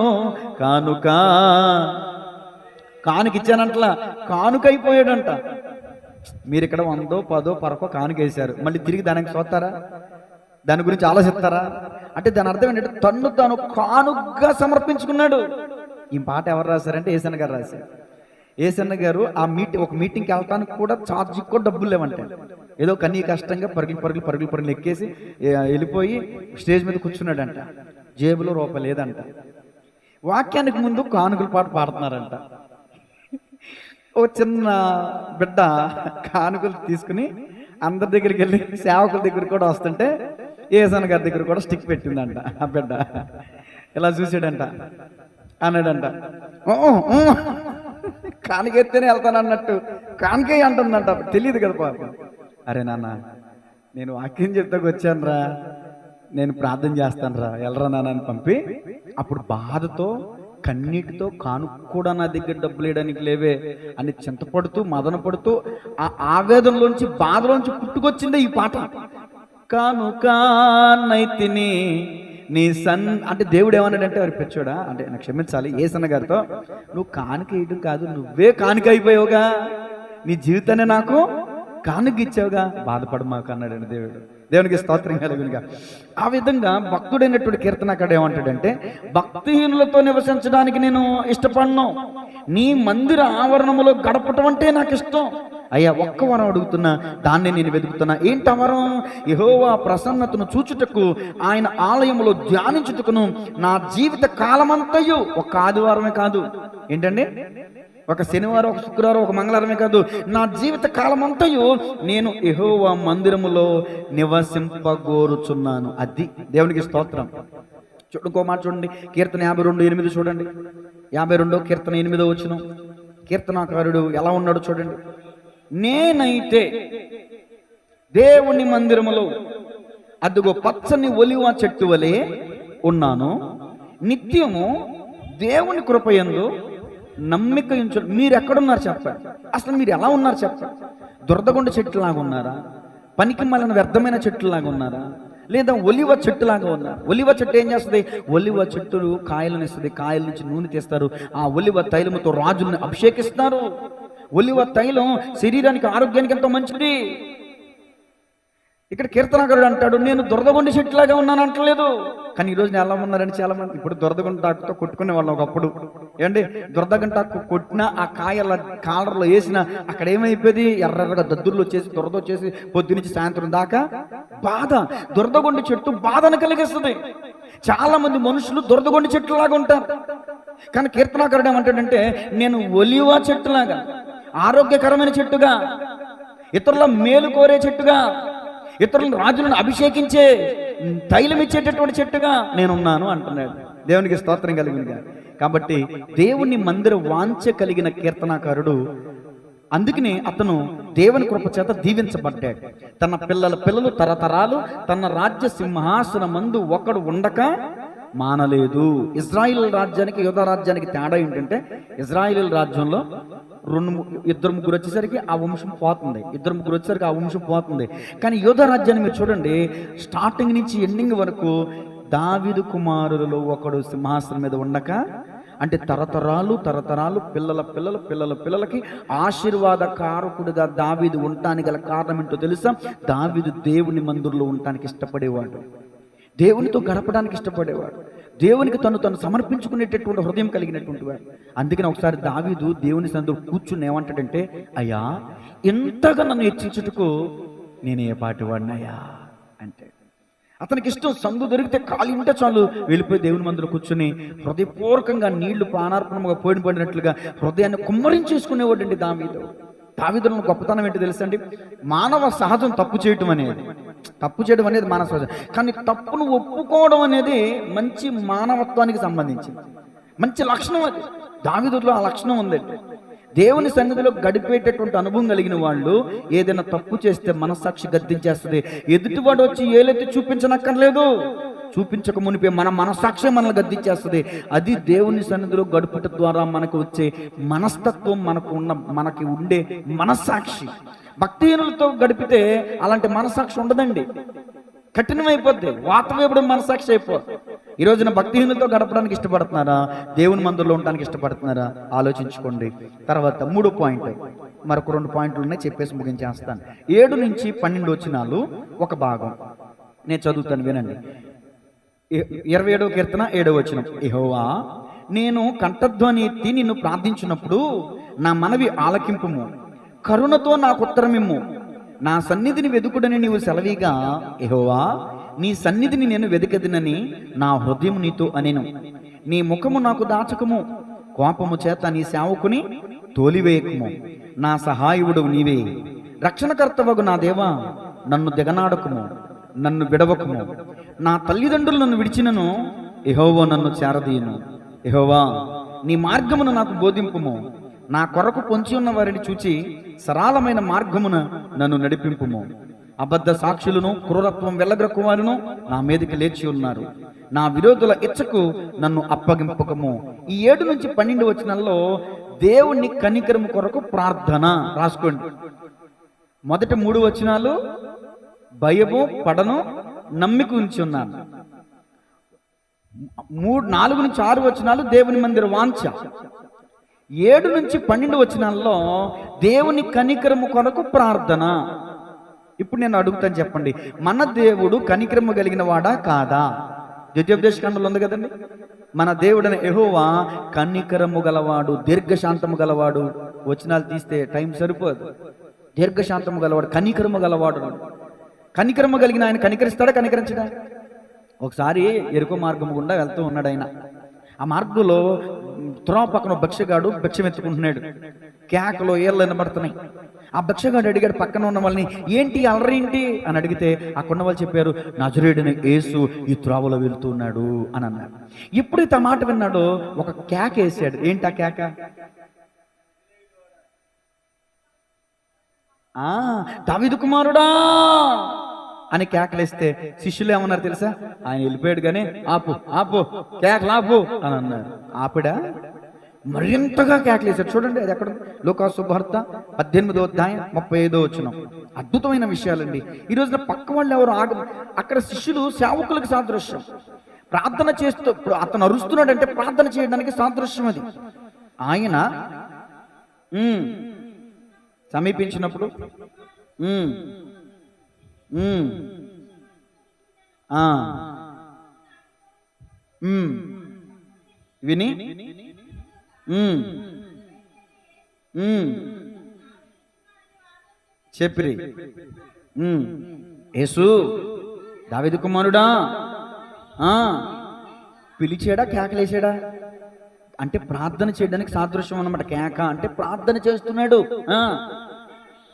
కానుకిచ్చానంటలా, కానుకైపోయాడంట. మీరు ఇక్కడ 100, 10, 10 కానుకేశారు, మళ్ళీ తిరిగి దానికి చూస్తారా? దాని గురించి ఆలోచిస్తారా? అంటే దాని అర్థం ఏంటంటే తన్ను తాను కానుకగా సమర్పించుకున్నాడు. ఈ పాట ఎవరు రాశారంటే ఏసన్న గారు రాశారు. ఏసన్న గారు ఒక మీటింగ్కి వెళ్ళటానికి కూడా ఛార్జీకి కూడా డబ్బులు లేవంటే, ఏదో కన్నీ కష్టంగా పరుగులు ఎక్కేసి వెళ్ళిపోయి స్టేజ్ మీద కూర్చున్నాడంట. జేబులో రూపాయి లేదంట. వాక్యానికి ముందు కానుకల పాట పాడుతున్నారంట. ఓ చిన్న బిడ్డ కానుకలు తీసుకుని అందరి దగ్గరికి వెళ్ళి సేవకుల దగ్గర కూడా వస్తుంటే ఏసన్న గారి దగ్గర కూడా స్టిక్ పెట్టిందంట. ఆ బిడ్డ ఇలా చూసాడంట, అన్నాడంట, కానికెత్తేనే వెళ్తాను అన్నట్టు కానికే అంటుందంట. తెలియదు కదా పాప. అరే నాన్న, నేను వాక్యం చెప్తాకు వచ్చాను రా, నేను ప్రార్థన చేస్తాను రా, వెళ్ళరా నాన్న అని పంపి అప్పుడు బాధతో కన్నీటితో కూడా నా దగ్గర డబ్బులు వేయడానికి లేవే అని చింతపడుతూ మదన పడుతూ ఆ ఆవేదనలోంచి బాధలోంచి పుట్టుకొచ్చిందే ఈ పాట. కానుకనైతిని నీ అంటే దేవుడు ఏమన్నాడంటే వారి పెచ్చోడా, అంటే నాకు క్షమించాలి, ఏసన్న గారితో నువ్వు కానుక వేయడం కాదు, నువ్వే కానుక అయిపోయావుగా, నీ జీవితాన్ని నాకు కానుక ఇచ్చావుగా, బాధపడమాకు అన్నాడండి దేవుడు. దేవునికి స్తోత్రం కలుగునుగా. ఆ విధంగా భక్తుడైనటువంటి కీర్తనకారుడు ఏమంటాడంటే, భక్తిహీనులతో నివసించడానికి నేను ఇష్టపడను, నీ మందిర ఆవరణములో గడపటం అంటే నాకు ఇష్టం. అయ్యా, ఒక్క వరం అడుగుతున్నా, దాన్ని నేను వెతుకుతున్నా. ఏంటి వరం? యెహోవా ప్రసన్నతను చూచుటకు, ఆయన ఆలయములో ధ్యానించుటకును నా జీవిత కాలమంతయు, ఒక్క ఆదివారమే కాదు, ఏంటండి ఒక శనివారం, ఒక శుక్రవారం, ఒక మంగళవారమే కాదు, నా జీవిత కాలమంతయు నేను యెహోవా మందిరములో నివసింపగోరుచున్నాను. అది దేవునికి స్తోత్రం. ఇంకో మాట చూడండి, కీర్తన 52:8 చూడండి. 52 కీర్తన 8వ వచనం. కీర్తనాకారుడు ఎలా ఉన్నాడు చూడండి. నేనైతే దేవుని మందిరములో అదిగో పచ్చని ఒలివ చెట్టు వలె ఉన్నాను, నిత్యము దేవుని కృపయందు నమ్మిక ఉంచు. మీరు ఎక్కడున్నారు చెప్పండి? అసలు మీరు ఎలా ఉన్నారు చెప్పండి? దురదగొండ చెట్టులాగా ఉన్నారా? పనికి మళ్ళీ వ్యర్థమైన చెట్టులాగా ఉన్నారా? లేదా ఒలివ చెట్టులాగా ఉన్నారు? ఒలివ చెట్టు ఏం చేస్తుంది? ఒలివ చెట్టు కాయలను ఇస్తుంది, కాయల నుంచి నూనె తీస్తారు, ఆ ఒలివ తైలముతో రాజుల్ని అభిషేకిస్తారు. ఒలివ తైలం శరీరానికి ఆరోగ్యానికి ఎంతో మంచిది. ఇక్కడ కీర్తనకారుడు అంటాడు, నేను దురదగొండి చెట్టులాగా ఉన్నాను అంటలేదు. కానీ ఈరోజు నేను ఎలా ఉన్నారని చాలా మంది ఇప్పుడు దురదగొంటాకుతో కొట్టుకునే వాళ్ళం ఒకప్పుడు. ఏంటి దురదగంటాకు కొట్టిన ఆ కాయల కాలర్లో వేసిన అక్కడ ఏమైపోయింది, ఎర్రగా దద్దుర్లు వచ్చేసి దురద వచ్చేసి పొద్దునుంచి సాయంత్రం దాకా బాధ. దురదగొండి చెట్టు బాధను కలిగిస్తుంది. చాలా మంది మనుషులు దురదగొండి చెట్టులాగా ఉంటారు. కానీ కీర్తనకారుడు ఏమంటాడంటే, నేను ఒలివ చెట్టులాగా, ఆరోగ్యకరమైన చెట్టుగా, ఇతరుల మేలు కోరే చెట్టుగా, ఇతరులను రాజులను అభిషేకించే తైలం ఇచ్చేటటువంటి చెట్టుగా నేనున్నాను అంటున్నాడు. దేవునికి స్తోత్రం కలిగిందిగా. కాబట్టి దేవుని మందిర వాంఛ కలిగిన కీర్తనాకారుడు, అందుకని అతను దేవుని కృప చేత దీవించబడ్డాడు. తన పిల్లలు తరతరాలు తన రాజ్య సింహాసన మందు ఒకడు ఉండక మానలేదు. ఇజ్రాయిల్ రాజ్యానికి యూదా రాజ్యానికి తేడా ఏంటంటే, ఇజ్రాయిల్ రాజ్యంలో ఇద్దరు ముగ్గురు వచ్చేసరికి ఆ వంశం పోతుంది, ఇద్దరు ముగ్గురు వచ్చేసరికి ఆ వంశం పోతుంది. కానీ యూదా రాజ్యాన్ని మీరు చూడండి, స్టార్టింగ్ నుంచి ఎండింగ్ వరకు దావీదు కుమారులలో ఒకడు సింహాసనం మీద ఉండక, అంటే తరతరాలు పిల్లలకి ఆశీర్వాద కారకుడిగా దావీదు ఉండటానికి గల కారణం ఏంటో తెలుసా? దావీదు దేవుని మందిరంలో ఉండటానికి ఇష్టపడేవాడు, దేవునితో గడపడానికి ఇష్టపడేవాడు, దేవునికి తను సమర్పించుకునేటటువంటి హృదయం కలిగినటువంటి వాడు. అందుకని ఒకసారి దావీదు దేవుని సన్నిధిలో కూర్చుని ఏమంటాడంటే, అయ్యా ఎంతగా నన్ను హెచ్చించుటకు నేను ఏ పాటి వాడినయ్యా అంటే. అతనికి ఇష్టం, సందు దొరికితే ఖాళీ ఉంటే చాలు వెళ్ళిపోయి దేవుని మందిలో కూర్చుని హృదయపూర్వకంగా నీళ్లు పానార్పణముగా పడినట్లుగా హృదయాన్ని కుమ్మరించేసుకునేవాడు అండి దావీదు. దావీదులో గొప్పతనం ఏంటి తెలుసండి? మానవ సహజం తప్పు చేయడం అనేది మానవ సహజం. కానీ తప్పును ఒప్పుకోవడం అనేది మంచి మానవత్వానికి సంబంధించింది, మంచి లక్షణం. అది దావీదులో ఆ లక్షణం ఉందండి. దేవుని సన్నిధిలో గడిపేటటువంటి అనుభవం కలిగిన వాళ్ళు ఏదైనా తప్పు చేస్తే మనస్సాక్షి గద్దించేస్తుంది. ఎదుటివాడు వచ్చి ఏలెత్తి చూపించనక్కర్లేదు, చూపించక మునిపే మన మనస్సాక్షి మనల్ని గద్దించేస్తుంది. అది దేవుని సన్నిధిలో గడుపుట ద్వారా మనకు వచ్చే మనస్తత్వం, మనకి ఉండే మనస్సాక్షి. భక్తిహీనులతో గడిపితే అలాంటి మనస్సాక్షి ఉండదండి, కఠినమైపోద్ది, వాతవేపుడు మనస్సాక్షి అయిపోద్ది. ఈ రోజున భక్తిహీనులతో గడపడానికి ఇష్టపడుతున్నారా, దేవుని మందిరంలో ఉండడానికి ఇష్టపడుతున్నారా? ఆలోచించుకోండి. తర్వాత 3వ పాయింట్, మరొక 2 పాయింట్లు ఉన్నాయి, చెప్పేసి ముగించేస్తాను. 7 నుంచి 12 వచనాలు ఒక భాగం నేను చదువుతాను, వినండి. 27వ కీర్తన 7వ వచనం. యెహోవా, నేను కంఠధ్వని ఎత్తి నిన్ను ప్రార్థించినప్పుడు నా మనవి ఆలకింపుము, కరుణతో నాకు ఉత్తరమిమ్ము. నా సన్నిధిని వెదుకుడని నీవు సెలవీగా, యెహోవా నీ సన్నిధిని నేను వెదకదినని నా హృదయం నీతో అనెను. నీ ముఖము నాకు దాచకము, కోపము చేత నీ సేవకుని తోలివేయకము. నా సహాయుడు నీవే, రక్షణకర్తవగు నా దేవా, నన్ను దిగనాడకము, నన్ను విడవకము. నా తల్లిదండ్రులు నన్ను విడిచినను, యెహోవా నన్ను చేరదీయును. యెహోవా నీ మార్గమును నాకు బోధింపుము. నా కొరకు పొంచి ఉన్న వారిని చూచి సరళమైన మార్గమున నన్ను నడిపింపుము. అబద్ధ సాక్షులను క్రూరత్వం వెళ్ళగ్రక్కువారును నా మీదకి లేచి ఉన్నారు. నా విరోధుల ఇచ్చకు నన్ను అప్పగింపకము. ఈ 7 నుంచి 12 వచనాల్లో దేవుని కనికరము కొరకు ప్రార్థన రాసుకోండి. మొదటి 3 వచనాలు భయము పడను నమ్మిక ఉంచి ఉన్నాను. 4 నుంచి 6 వచనాలు దేవుని మందిర వాంఛ. 7 నుంచి 12 వచనాల్లో దేవుని కనికరము కొరకు ప్రార్థన. ఇప్పుడు నేను అడుగుతాను, చెప్పండి, మన దేవుడు కనికరము కలిగిన వాడా కాదా? ద్వితీయోపదేశకాండంలో ఉంది కదండి, మన దేవుడైన యెహోవా కనికరము గలవాడు, దీర్ఘశాంతము గలవాడు. వచనాలు తీస్తే టైం సరిపోదు. దీర్ఘశాంతము గలవాడు, కనికరము గలవాడు. కనికరము కలిగిన ఆయన కనికరిస్తాడా, కనికరించడా? ఒకసారి ఎరుకో మార్గం గుండా వెళ్తూ ఉన్నాడు ఆయన. ఆ మార్గంలో త్రోవ పక్కన భిక్షగాడు భిక్షం ఎత్తుకుంటున్నాడు. కేకలో ఏళ్ళు వినబడుతున్నాయి. ఆ భిక్షగాడు అడిగాడు పక్కన ఉన్న వాళ్ళని, ఏంటి అలరేంటి అని అడిగితే అక్కడ వాళ్ళు చెప్పారు, నజరేయుడైన యేసు ఈ త్రోవలో వెళ్తూ ఉన్నాడు అని అన్నాడు. ఎప్పుడైతే ఆ మాట విన్నాడో ఒక కేక వేసాడు. ఏంటి ఆ కేక? దావీదు కుమారుడా అని కేకలేస్తే శిష్యులు ఏమన్నారు తెలుసా? ఆయన వెళ్ళిపోయాడు కానీ ఆపు ఆపు కేకలాపు అని అన్నారు. ఆపిడా మరింతగా కేకలేశాడు. చూడండి, అది ఎక్కడ? లూకా శుభవార్త 18వ అధ్యాయం 35వ వచనం. అద్భుతమైన విషయాలండి. ఈ రోజున పక్క వాళ్ళు ఎవరు అక్కడ శిష్యులు సేవకులకు సాదృశ్యం. ప్రార్థన చేస్తూ అతను అరుస్తున్నాడంటే ప్రార్థన చేయడానికి సాదృశ్యం అది. ఆయన సమీపించినప్పుడు విని చెప్పిరి, యేసు దావీదు కుమారుడా, పిలిచాడా కేకలేసాడా? అంటే ప్రార్థన చేయడానికి సాదృశ్యం అన్నమాట. కేక అంటే ప్రార్థన చేస్తున్నాడు.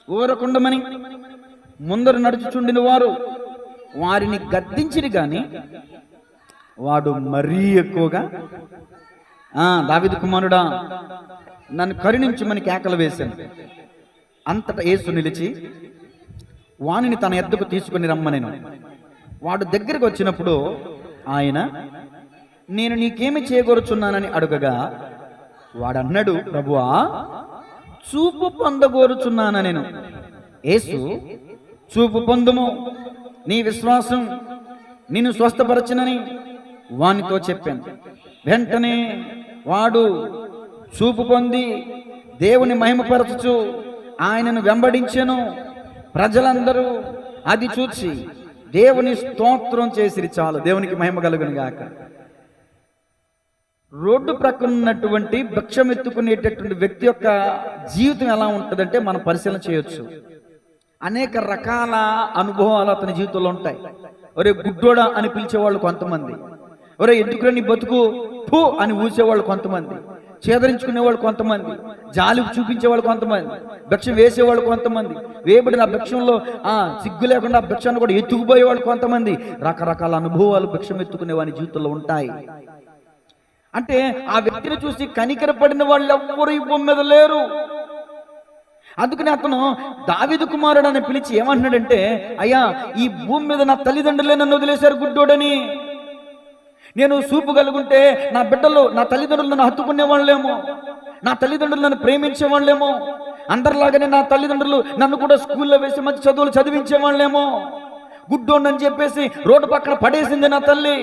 ఊరకుండమని ముందర నడుచుచుండిన వారు వారిని గద్దించిరి గాని వాడు మరీ ఎక్కువగా దావీదు కుమారుడా నన్ను కరుణించమని కేకలు వేశాను. అంతటా యేసు నిలిచి వానిని తన ఎద్దకు తీసుకుని రమ్మనెను. వాడు దగ్గరికి వచ్చినప్పుడు ఆయన, నేను నీకేమి చేయగోరుచున్నానని అడుగగా వాడన్నాడు, ప్రభువా చూపు పొందగోరుచున్నాన నేను. యేసు, చూపు పొందుము, నీ విశ్వాసం నిన్ను స్వస్థపరచునని వానితో చెప్పాను. వెంటనే వాడు చూపు పొంది దేవుని మహిమపరచుచు ఆయనను వెంబడించెను. ప్రజలందరూ అది చూచి దేవుని స్తోత్రం చేసిరి. చాలు, దేవునికి మహిమ కలుగును గాక. రోడ్డు ప్రక్కన ఉన్నటువంటి భిక్షమెత్తుకునేటటువంటి వ్యక్తి యొక్క జీవితం ఎలా ఉంటుందంటే మనం పరిశీలన చేయొచ్చు. అనేక రకాల అనుభవాలు అతని జీవితంలో ఉంటాయి. ఒరే గుడ్డోడా అని పిలిచేవాళ్ళు కొంతమంది, ఒరే ఎందుకు నీ బతుకు పో అని ఊసేవాళ్ళు కొంతమంది, చేదరించుకునేవాళ్ళు కొంతమంది, జాలి చూపించేవాళ్ళు కొంతమంది, భిక్షం వేసేవాళ్ళు కొంతమంది, వేయబడిన భిక్షంలో సిగ్గు లేకుండా ఆ భిక్షాన్ని కూడా ఎత్తుకుపోయేవాళ్ళు కొంతమంది. రకరకాల అనుభవాలు భిక్షం ఎత్తుకునే వాని జీవితంలో ఉంటాయి. అంటే ఆ వ్యక్తిని చూసి కనికరపడిన వాళ్ళు ఎవ్వరూ ఈ భూమి మీద లేరు. అందుకని అతను దావీదు కుమారుడు అని పిలిచి ఏమంటున్నాడంటే, అయ్యా ఈ భూమి మీద నా తల్లిదండ్రులే నన్ను వదిలేశారు గుడ్డోడని. నేను చూపు కలుగుంటే నా బిడ్డలు, నా తల్లిదండ్రులు నన్ను హత్తుకునే వాళ్ళేమో, నా తల్లిదండ్రులు నన్ను ప్రేమించే వాళ్ళేమో, అందరిలాగానే నా తల్లిదండ్రులు నన్ను కూడా స్కూల్లో వేసి మంచి చదువులు చదివించే వాళ్ళేమో. గుడ్డోడని చెప్పేసి రోడ్డు పక్కన పడేసింది నా తల్లి,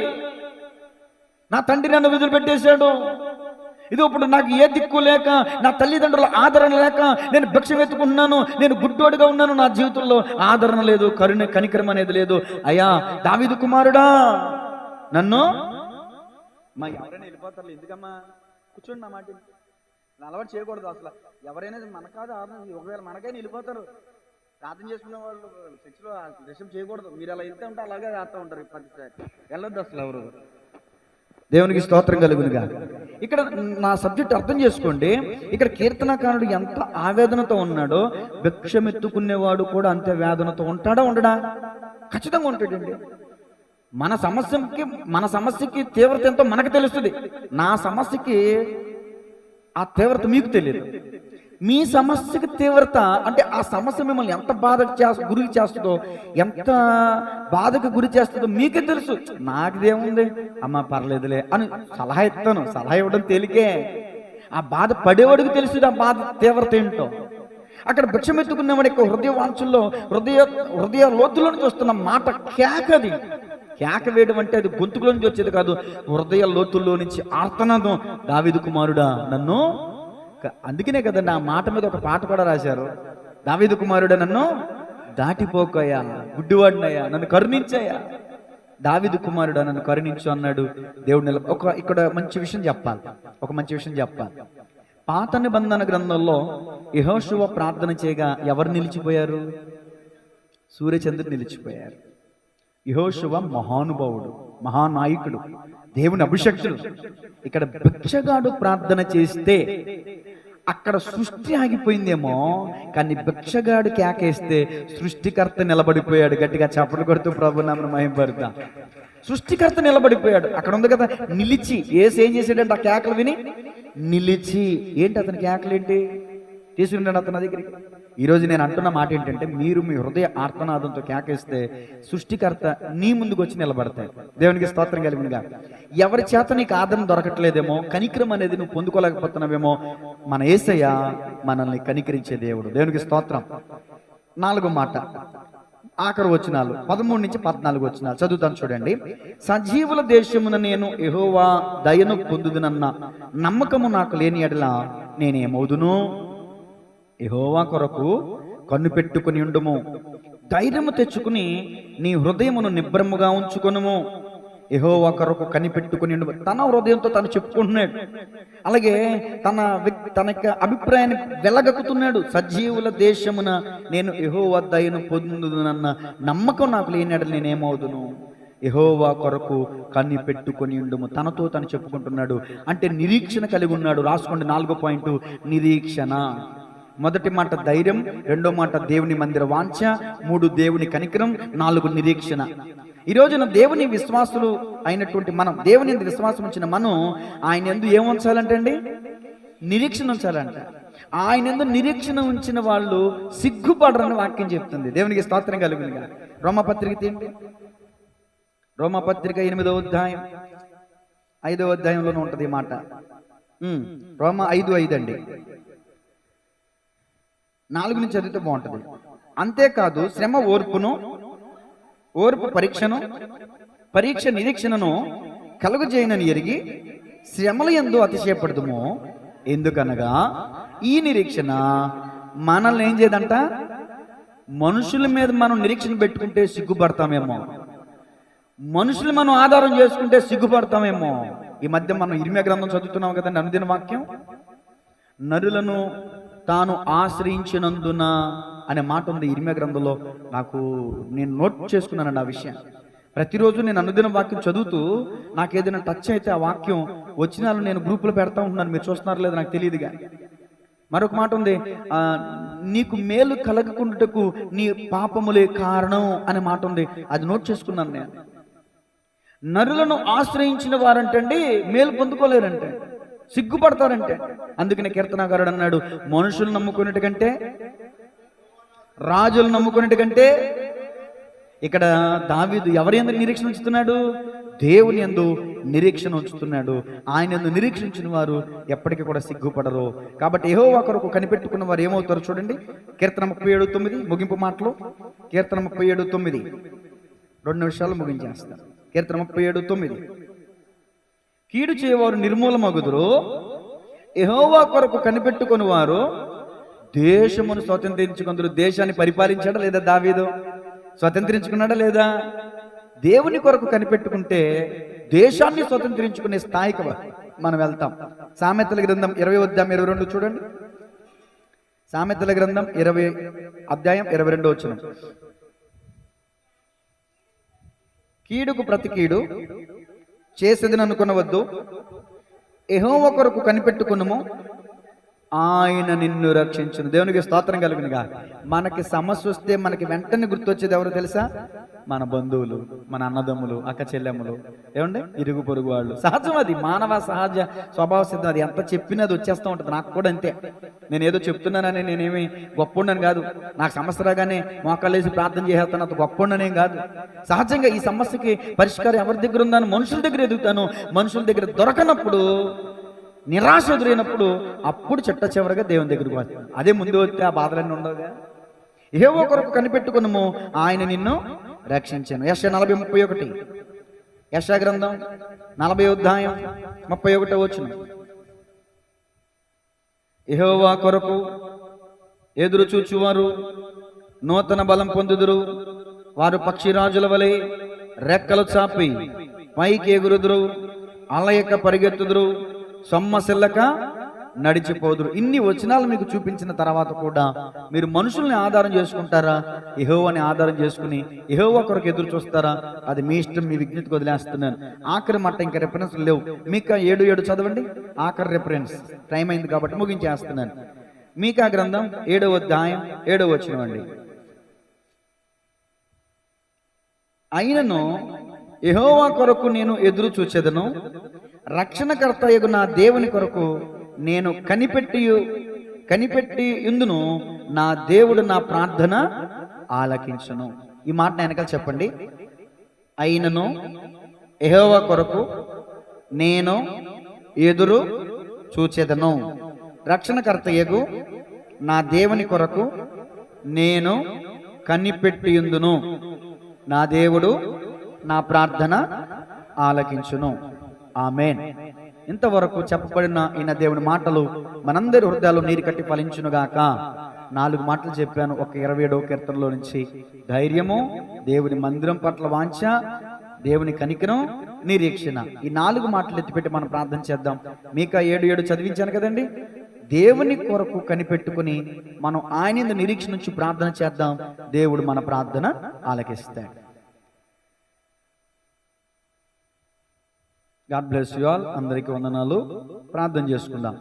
నా తండ్రి నన్ను వదిలిపెట్టేశాడు. ఇది ఇప్పుడు నాకు ఏ దిక్కు లేక, నా తల్లిదండ్రుల ఆదరణ లేక నేను భిక్ష వెతుకుంటున్నాను, నేను గుడ్డోడిగా ఉన్నాను. నా జీవితంలో ఆదరణ లేదు, కనికరం అనేది లేదు. అయ్యా దావీదు కుమారుడా నన్ను ఎవరైనా వెళ్ళిపోతారు, ఎందుకమ్మా కూర్చోండి, నా మాట అలవాటు చేయకూడదు అసలు. ఎవరైనా మన కాదు ఒకవేళ మనకైనా వెళ్ళిపోతారు. ప్రార్థన చేసుకునే వాళ్ళు చర్చిలో దర్శనం చేయకూడదు. మీరు అలా వెళ్తూ ఉంటే అలాగే రాస్తూ ఉంటారు. ప్రతిసారి వెళ్ళొద్దు అసలు ఎవరు. దేవునికి స్తోత్రం కలుగునుగా. ఇక్కడ నా సబ్జెక్ట్ అర్థం చేసుకోండి. ఇక్కడ కీర్తనకారుడు ఎంత ఆవేదనతో ఉన్నాడో భిక్షమెత్తుకునేవాడు కూడా అంతే వేదనతో ఉంటాడా ఉండడా? ఖచ్చితంగా ఉంటాడండి. మన సమస్యకి తీవ్రత ఎంతో మనకు తెలుస్తుంది. నా సమస్యకి ఆ తీవ్రత మీకు తెలియదు. మీ సమస్యకి తీవ్రత అంటే ఆ సమస్య మిమ్మల్ని ఎంత గురి చేస్తుందో, ఎంత బాధకు గురి చేస్తుందో మీకే తెలుసు. నాకుదేముంది అమ్మ పర్లేదులే అని సలహా ఇస్తాను. సలహా ఇవ్వడం తేలికే. ఆ బాధ పడేవాడికి తెలుస్తుంది ఆ బాధ తీవ్రత ఏంటో. అక్కడ భిక్షమెత్తుకునేవాడి యొక్క హృదయ వాంఛల్లో, హృదయ లోతులో నుంచి వస్తున్న మాట కేకది. కేక వేయడం అంటే అది గొంతుకులో నుంచి వచ్చేది కాదు, హృదయ లోతుల్లో నుంచి ఆర్తనాదం. దావీదు కుమారుడా నన్ను, అందుకనే కదండి ఆ మాట మీద ఒక పాట కూడా రాశారు. దావీదు కుమారుడా నన్ను దాటిపోకయ్యా, గుడ్డివాడినయ్యా, నన్ను కరుణించయ్యా. దావీదు కుమారుడా నన్ను కరుణించు అన్నాడు దేవుడు. ఇక్కడ మంచి విషయం చెప్పాలి. పాత నిబంధన గ్రంథంలో యెహోషువ ప్రార్థన చేయగా ఎవరు నిలిచిపోయారు? సూర్యచంద్రుడు నిలిచిపోయారు. యెహోషువ మహానుభావుడు, మహానాయకుడు, దేవుని అభిషక్తుడు. ఇక్కడ భిక్షగాడు ప్రార్థన చేస్తే అక్కడ సృష్టి ఆగిపోయిందేమో, కానీ భిక్షగాడు కేకేస్తే సృష్టికర్త నిలబడిపోయాడు. గట్టిగా చప్పట్లు కొడుతూ ప్రభు నామమున మహిమపడతా. సృష్టికర్త నిలబడిపోయాడు. అక్కడ ఉంది కదా నిలిచి. ఏం చేసాడంటే ఆ కేకలు విని నిలిచి. ఏంటి అతని కేకలు ఏంటి? తీసుకున్నాడు అతని దగ్గరికి. ఈరోజు నేను అంటున్న మాట ఏంటంటే, మీరు మీ హృదయ ఆర్తనాదంతో కేకేస్తే సృష్టికర్త నీ ముందుకు వచ్చి నిలబడతాయి. దేవునికి స్తోత్రం కలుగునుగా. ఎవరి చేత నీకు ఆదరణ దొరకట్లేదేమో, కనికరం అనేది నువ్వు పొందుకోలేకపోతున్నావేమో, మన యేసయ్య మనల్ని కనికరించే దేవుడు. దేవునికి స్తోత్రం. 4వ మాట, ఆఖరు వచనాలు 13 నుంచి 14 వచనాలు చదువుతాను చూడండి. సజీవుల దేశమున నేను యెహోవా దయను పొందుదునన్న నమ్మకము నాకు లేని ఎడల నేనేమవుదును? యెహోవా కొరకు కన్ను పెట్టుకుని ఉండుము, ధైర్యము తెచ్చుకుని నీ హృదయమును నిబ్రముగా ఉంచుకొనుము. యెహోవా కొరకు కనిపెట్టుకుని ఉండుము. తన హృదయంతో తను చెప్పుకుంటున్నాడు. అలాగే తన యొక్క అభిప్రాయాన్ని వెలగక్కుతున్నాడు. సజీవుల దేశమున నేను యెహోవా దయను పొందుదునన్న నమ్మకం నాకు లేనాడు, నేనేమవుదును? యెహోవా కొరకు కన్ని పెట్టుకొని ఉండుము. తనతో తను చెప్పుకుంటున్నాడు. అంటే నిరీక్షణ కలిగి ఉన్నాడు. రాసుకోండి 4వ పాయింట్, నిరీక్షణ. మొదటి మాట ధైర్యం, రెండో మాట దేవుని మందిర వాంఛ, 3 దేవుని కనికరం, 4 నిరీక్షణ. ఈ రోజున దేవుని విశ్వాసులు అయినటువంటి మనం, దేవుని యందు విశ్వాసం ఉంచిన మనం ఆయన యందు ఏం ఉంచాలంటే అండి, నిరీక్షణ ఉంచాలంట. ఆయన యందు నిరీక్షణ ఉంచిన వాళ్ళు సిగ్గుపడరని వాక్యం చెప్తుంది. దేవునికి స్తోత్రం కలుగునుగా. రోమపత్రిక ఏంటి? రోమపత్రిక 8వ అధ్యాయం 5వ అధ్యాయంలోనే ఉంటుంది ఈ మాట. రోమ 5:5 అండి. 4 నుంచి చదివితే బాగుంటుంది. అంతేకాదు శ్రమ ఓర్పును, ఓర్పు పరీక్షను, పరీక్ష నిరీక్షణను కలుగజేయనని ఎరిగి శ్రమల యందు అతిశయపడదుము. ఎందుకనగా ఈ నిరీక్షణ మనల్ని ఏం చేయదంట, మనుషుల మీద మనం నిరీక్షణ పెట్టుకుంటే సిగ్గుపడతామేమో, మనుషులు మనం ఆధారం చేసుకుంటే సిగ్గుపడతామేమో. ఈ మధ్య మనం ఇర్మియా గ్రంథం చదువుతున్నాం కదండి, అనుదిన వాక్యం. నరులను తాను ఆశ్రయించినందున అనే మాట ఉంది ఇర్మియా గ్రంథంలో. నేను నోట్ చేసుకున్నానండి ఆ విషయం. ప్రతిరోజు నేను అనుదిన వాక్యం చదువుతూ నాకు ఏదైనా టచ్ అయితే ఆ వాక్యం వచ్చినాలు నేను గ్రూపులో పెడతా ఉంటున్నాను. మీరు చూస్తున్నారు లేదు నాకు తెలియదుగా. మరొక మాట ఉంది, నీకు మేలు కలగకుండాటకు నీ పాపములే కారణం అనే మాట ఉంది. అది నోట్ చేసుకున్నాను నేను. నరులను ఆశ్రయించిన వారంటండి మేలు పొందుకోలేరంటే, సిగ్గుపడతారంటే. అందుకనే కీర్తనాకారుడు అన్నాడు, మనుషులు నమ్ముకునేటి కంటే, రాజులు నమ్ముకునేటి కంటే. ఇక్కడ దావీదు ఎవరి యందు నిరీక్షణ ఉంచుతున్నాడు? దేవుని యందు నిరీక్షణ ఉంచుతున్నాడు. ఆయన యందు నిరీక్షించిన వారు ఎప్పటికీ కూడా సిగ్గుపడరు. కాబట్టి యెహోవా కొరకు కనిపెట్టుకున్న వారు ఏమవుతారు చూడండి. కీర్తన 37:9 ముగింపు మాటలు. కీర్తన 37:9 2 నిమిషాలు ముగించేస్తాను. కీర్తన 37:9 కీడు చేయవారు నిర్మూలమగుదురు, యెహోవా కొరకు కనిపెట్టుకుని వారు దేశమును స్వతంత్రించుకుందరు. దేశాన్ని పరిపాలించాడా లేదా దావీదు? స్వతంత్రించుకున్నాడా లేదా? దేవుని కొరకు కనిపెట్టుకుంటే దేశాన్ని స్వతంత్రించుకునే స్థాయికి మనం వెళ్తాం. సామెతల గ్రంథం 20వ అధ్యాయం 22 చూడండి. సామెతల గ్రంథం 20వ అధ్యాయం 22వ వచనం. కీడుకు ప్రతి కీడు చేసేదని అనుకునవద్దు, యెహోవా కొరకు కనిపెట్టుకునుము, ఆయన నిన్ను రక్షించును. దేవునికి స్తోత్రం కలుగునుగా. మనకి సమస్య వస్తే మనకి వెంటనే గుర్తొచ్చేది ఎవరు తెలుసా? మన బంధువులు, మన అన్నదమ్ములు, అక్క చెల్లెమ్మలు, ఏమండి ఇరుగు పొరుగు వాళ్ళు. సహజం, అది మానవ సహజ స్వభావ సిద్ధం. అది ఎంత చెప్పినా అది వచ్చేస్తూ ఉంటుంది. నాకు కూడా అంతే. నేను ఏదో చెప్తున్నానని నేనేమి గొప్ప ఉండను కాదు. నాకు సమస్య రాగానే మోకాళ్ళేసి ప్రార్థన చేసేస్తాను, అంత గొప్ప ఉండనేం కాదు. సహజంగా ఈ సమస్యకి పరిష్కారం ఎవరి దగ్గర ఉందని మనుషుల దగ్గర ఎదుగుతాను. మనుషుల దగ్గర దొరకనప్పుడు, నిరాశ ఎదురైనప్పుడు అప్పుడు చిట్ట చివరిగా దేవుని దగ్గరికి వస్తాను. అదే ముందు వస్తే ఆ బాధలన్నీ ఉండవుగా. యెహోవా కొరకు కనిపెట్టుకున్నాము, ఆయన నిన్ను రక్షించాను. యెషయా 40:31 యెషయా గ్రంథం 40వ అధ్యాయం 31వ వచనం. యెహోవా కొరకు ఎదురు చూచువారు నూతన బలం పొందుదురు, వారు పక్షిరాజుల వలె రెక్కలు చాపి పైకి ఎగురుదురు, అలయక పరిగెత్తుదురు, సొమ్మసిల్లక నడిచిపోదురు. ఇన్ని వచనాలు మీకు చూపించిన తర్వాత కూడా మీరు మనుషుల్ని ఆధారం చేసుకుంటారా, యెహోవాని ఆధారం చేసుకుని యెహోవా కొరకు ఎదురు చూస్తారా? అది మీ ఇష్టం, మీ విజ్ఞతకు వదిలేస్తున్నాను. ఆఖరి మాట ఇంకా రెఫరెన్స్ లేవు. మీకా 7:7 చదవండి. ఆఖరి రెఫరెన్స్ టైం అయింది కాబట్టి ముగించేస్తున్నాను. మీకా గ్రంథం 7వ అధ్యాయం 7వ వచనం అండి. అయినను యెహోవా కొరకు నేను ఎదురు చూచెదను, రక్షణకర్తయగు నా దేవుని కొరకు నేను కనిపెట్టి యుందును, నా దేవుడు నా ప్రార్థన ఆలకించును. ఈ మాట వెనకాల చెప్పండి. అయినను యెహోవా కొరకు నేను ఎదురు చూచెదను, రక్షణకర్తయగు నా దేవుని కొరకు నేను కనిపెట్టియుందును, నా దేవుడు నా ప్రార్థన ఆలకించును. ఆమేన్. ఇంతవరకు చెప్పబడిన ఈయన దేవుని మాటలు మనందరి హృదయాలు నీరు కట్టి ఫలించునుగాక. 4 మాటలు చెప్పాను. ఒక 27వ కీర్తనలో నుంచి ధైర్యము, దేవుని మందిరం పట్ల వాంఛ, దేవుని కనికరం, నిరీక్షణ. ఈ 4 మాటలు ఎత్తిపెట్టి మనం ప్రార్థన చేద్దాం. మీకా 7:7 చదివించాను కదండి. దేవుని కొరకు కనిపెట్టుకుని మనం ఆయన నిరీక్షణ నుంచి ప్రార్థన చేద్దాం. దేవుడు మన ప్రార్థన ఆలకిస్తాడు. God bless you all. అందరికీ వందనాలు. ప్రార్థన చేసుకుందాం.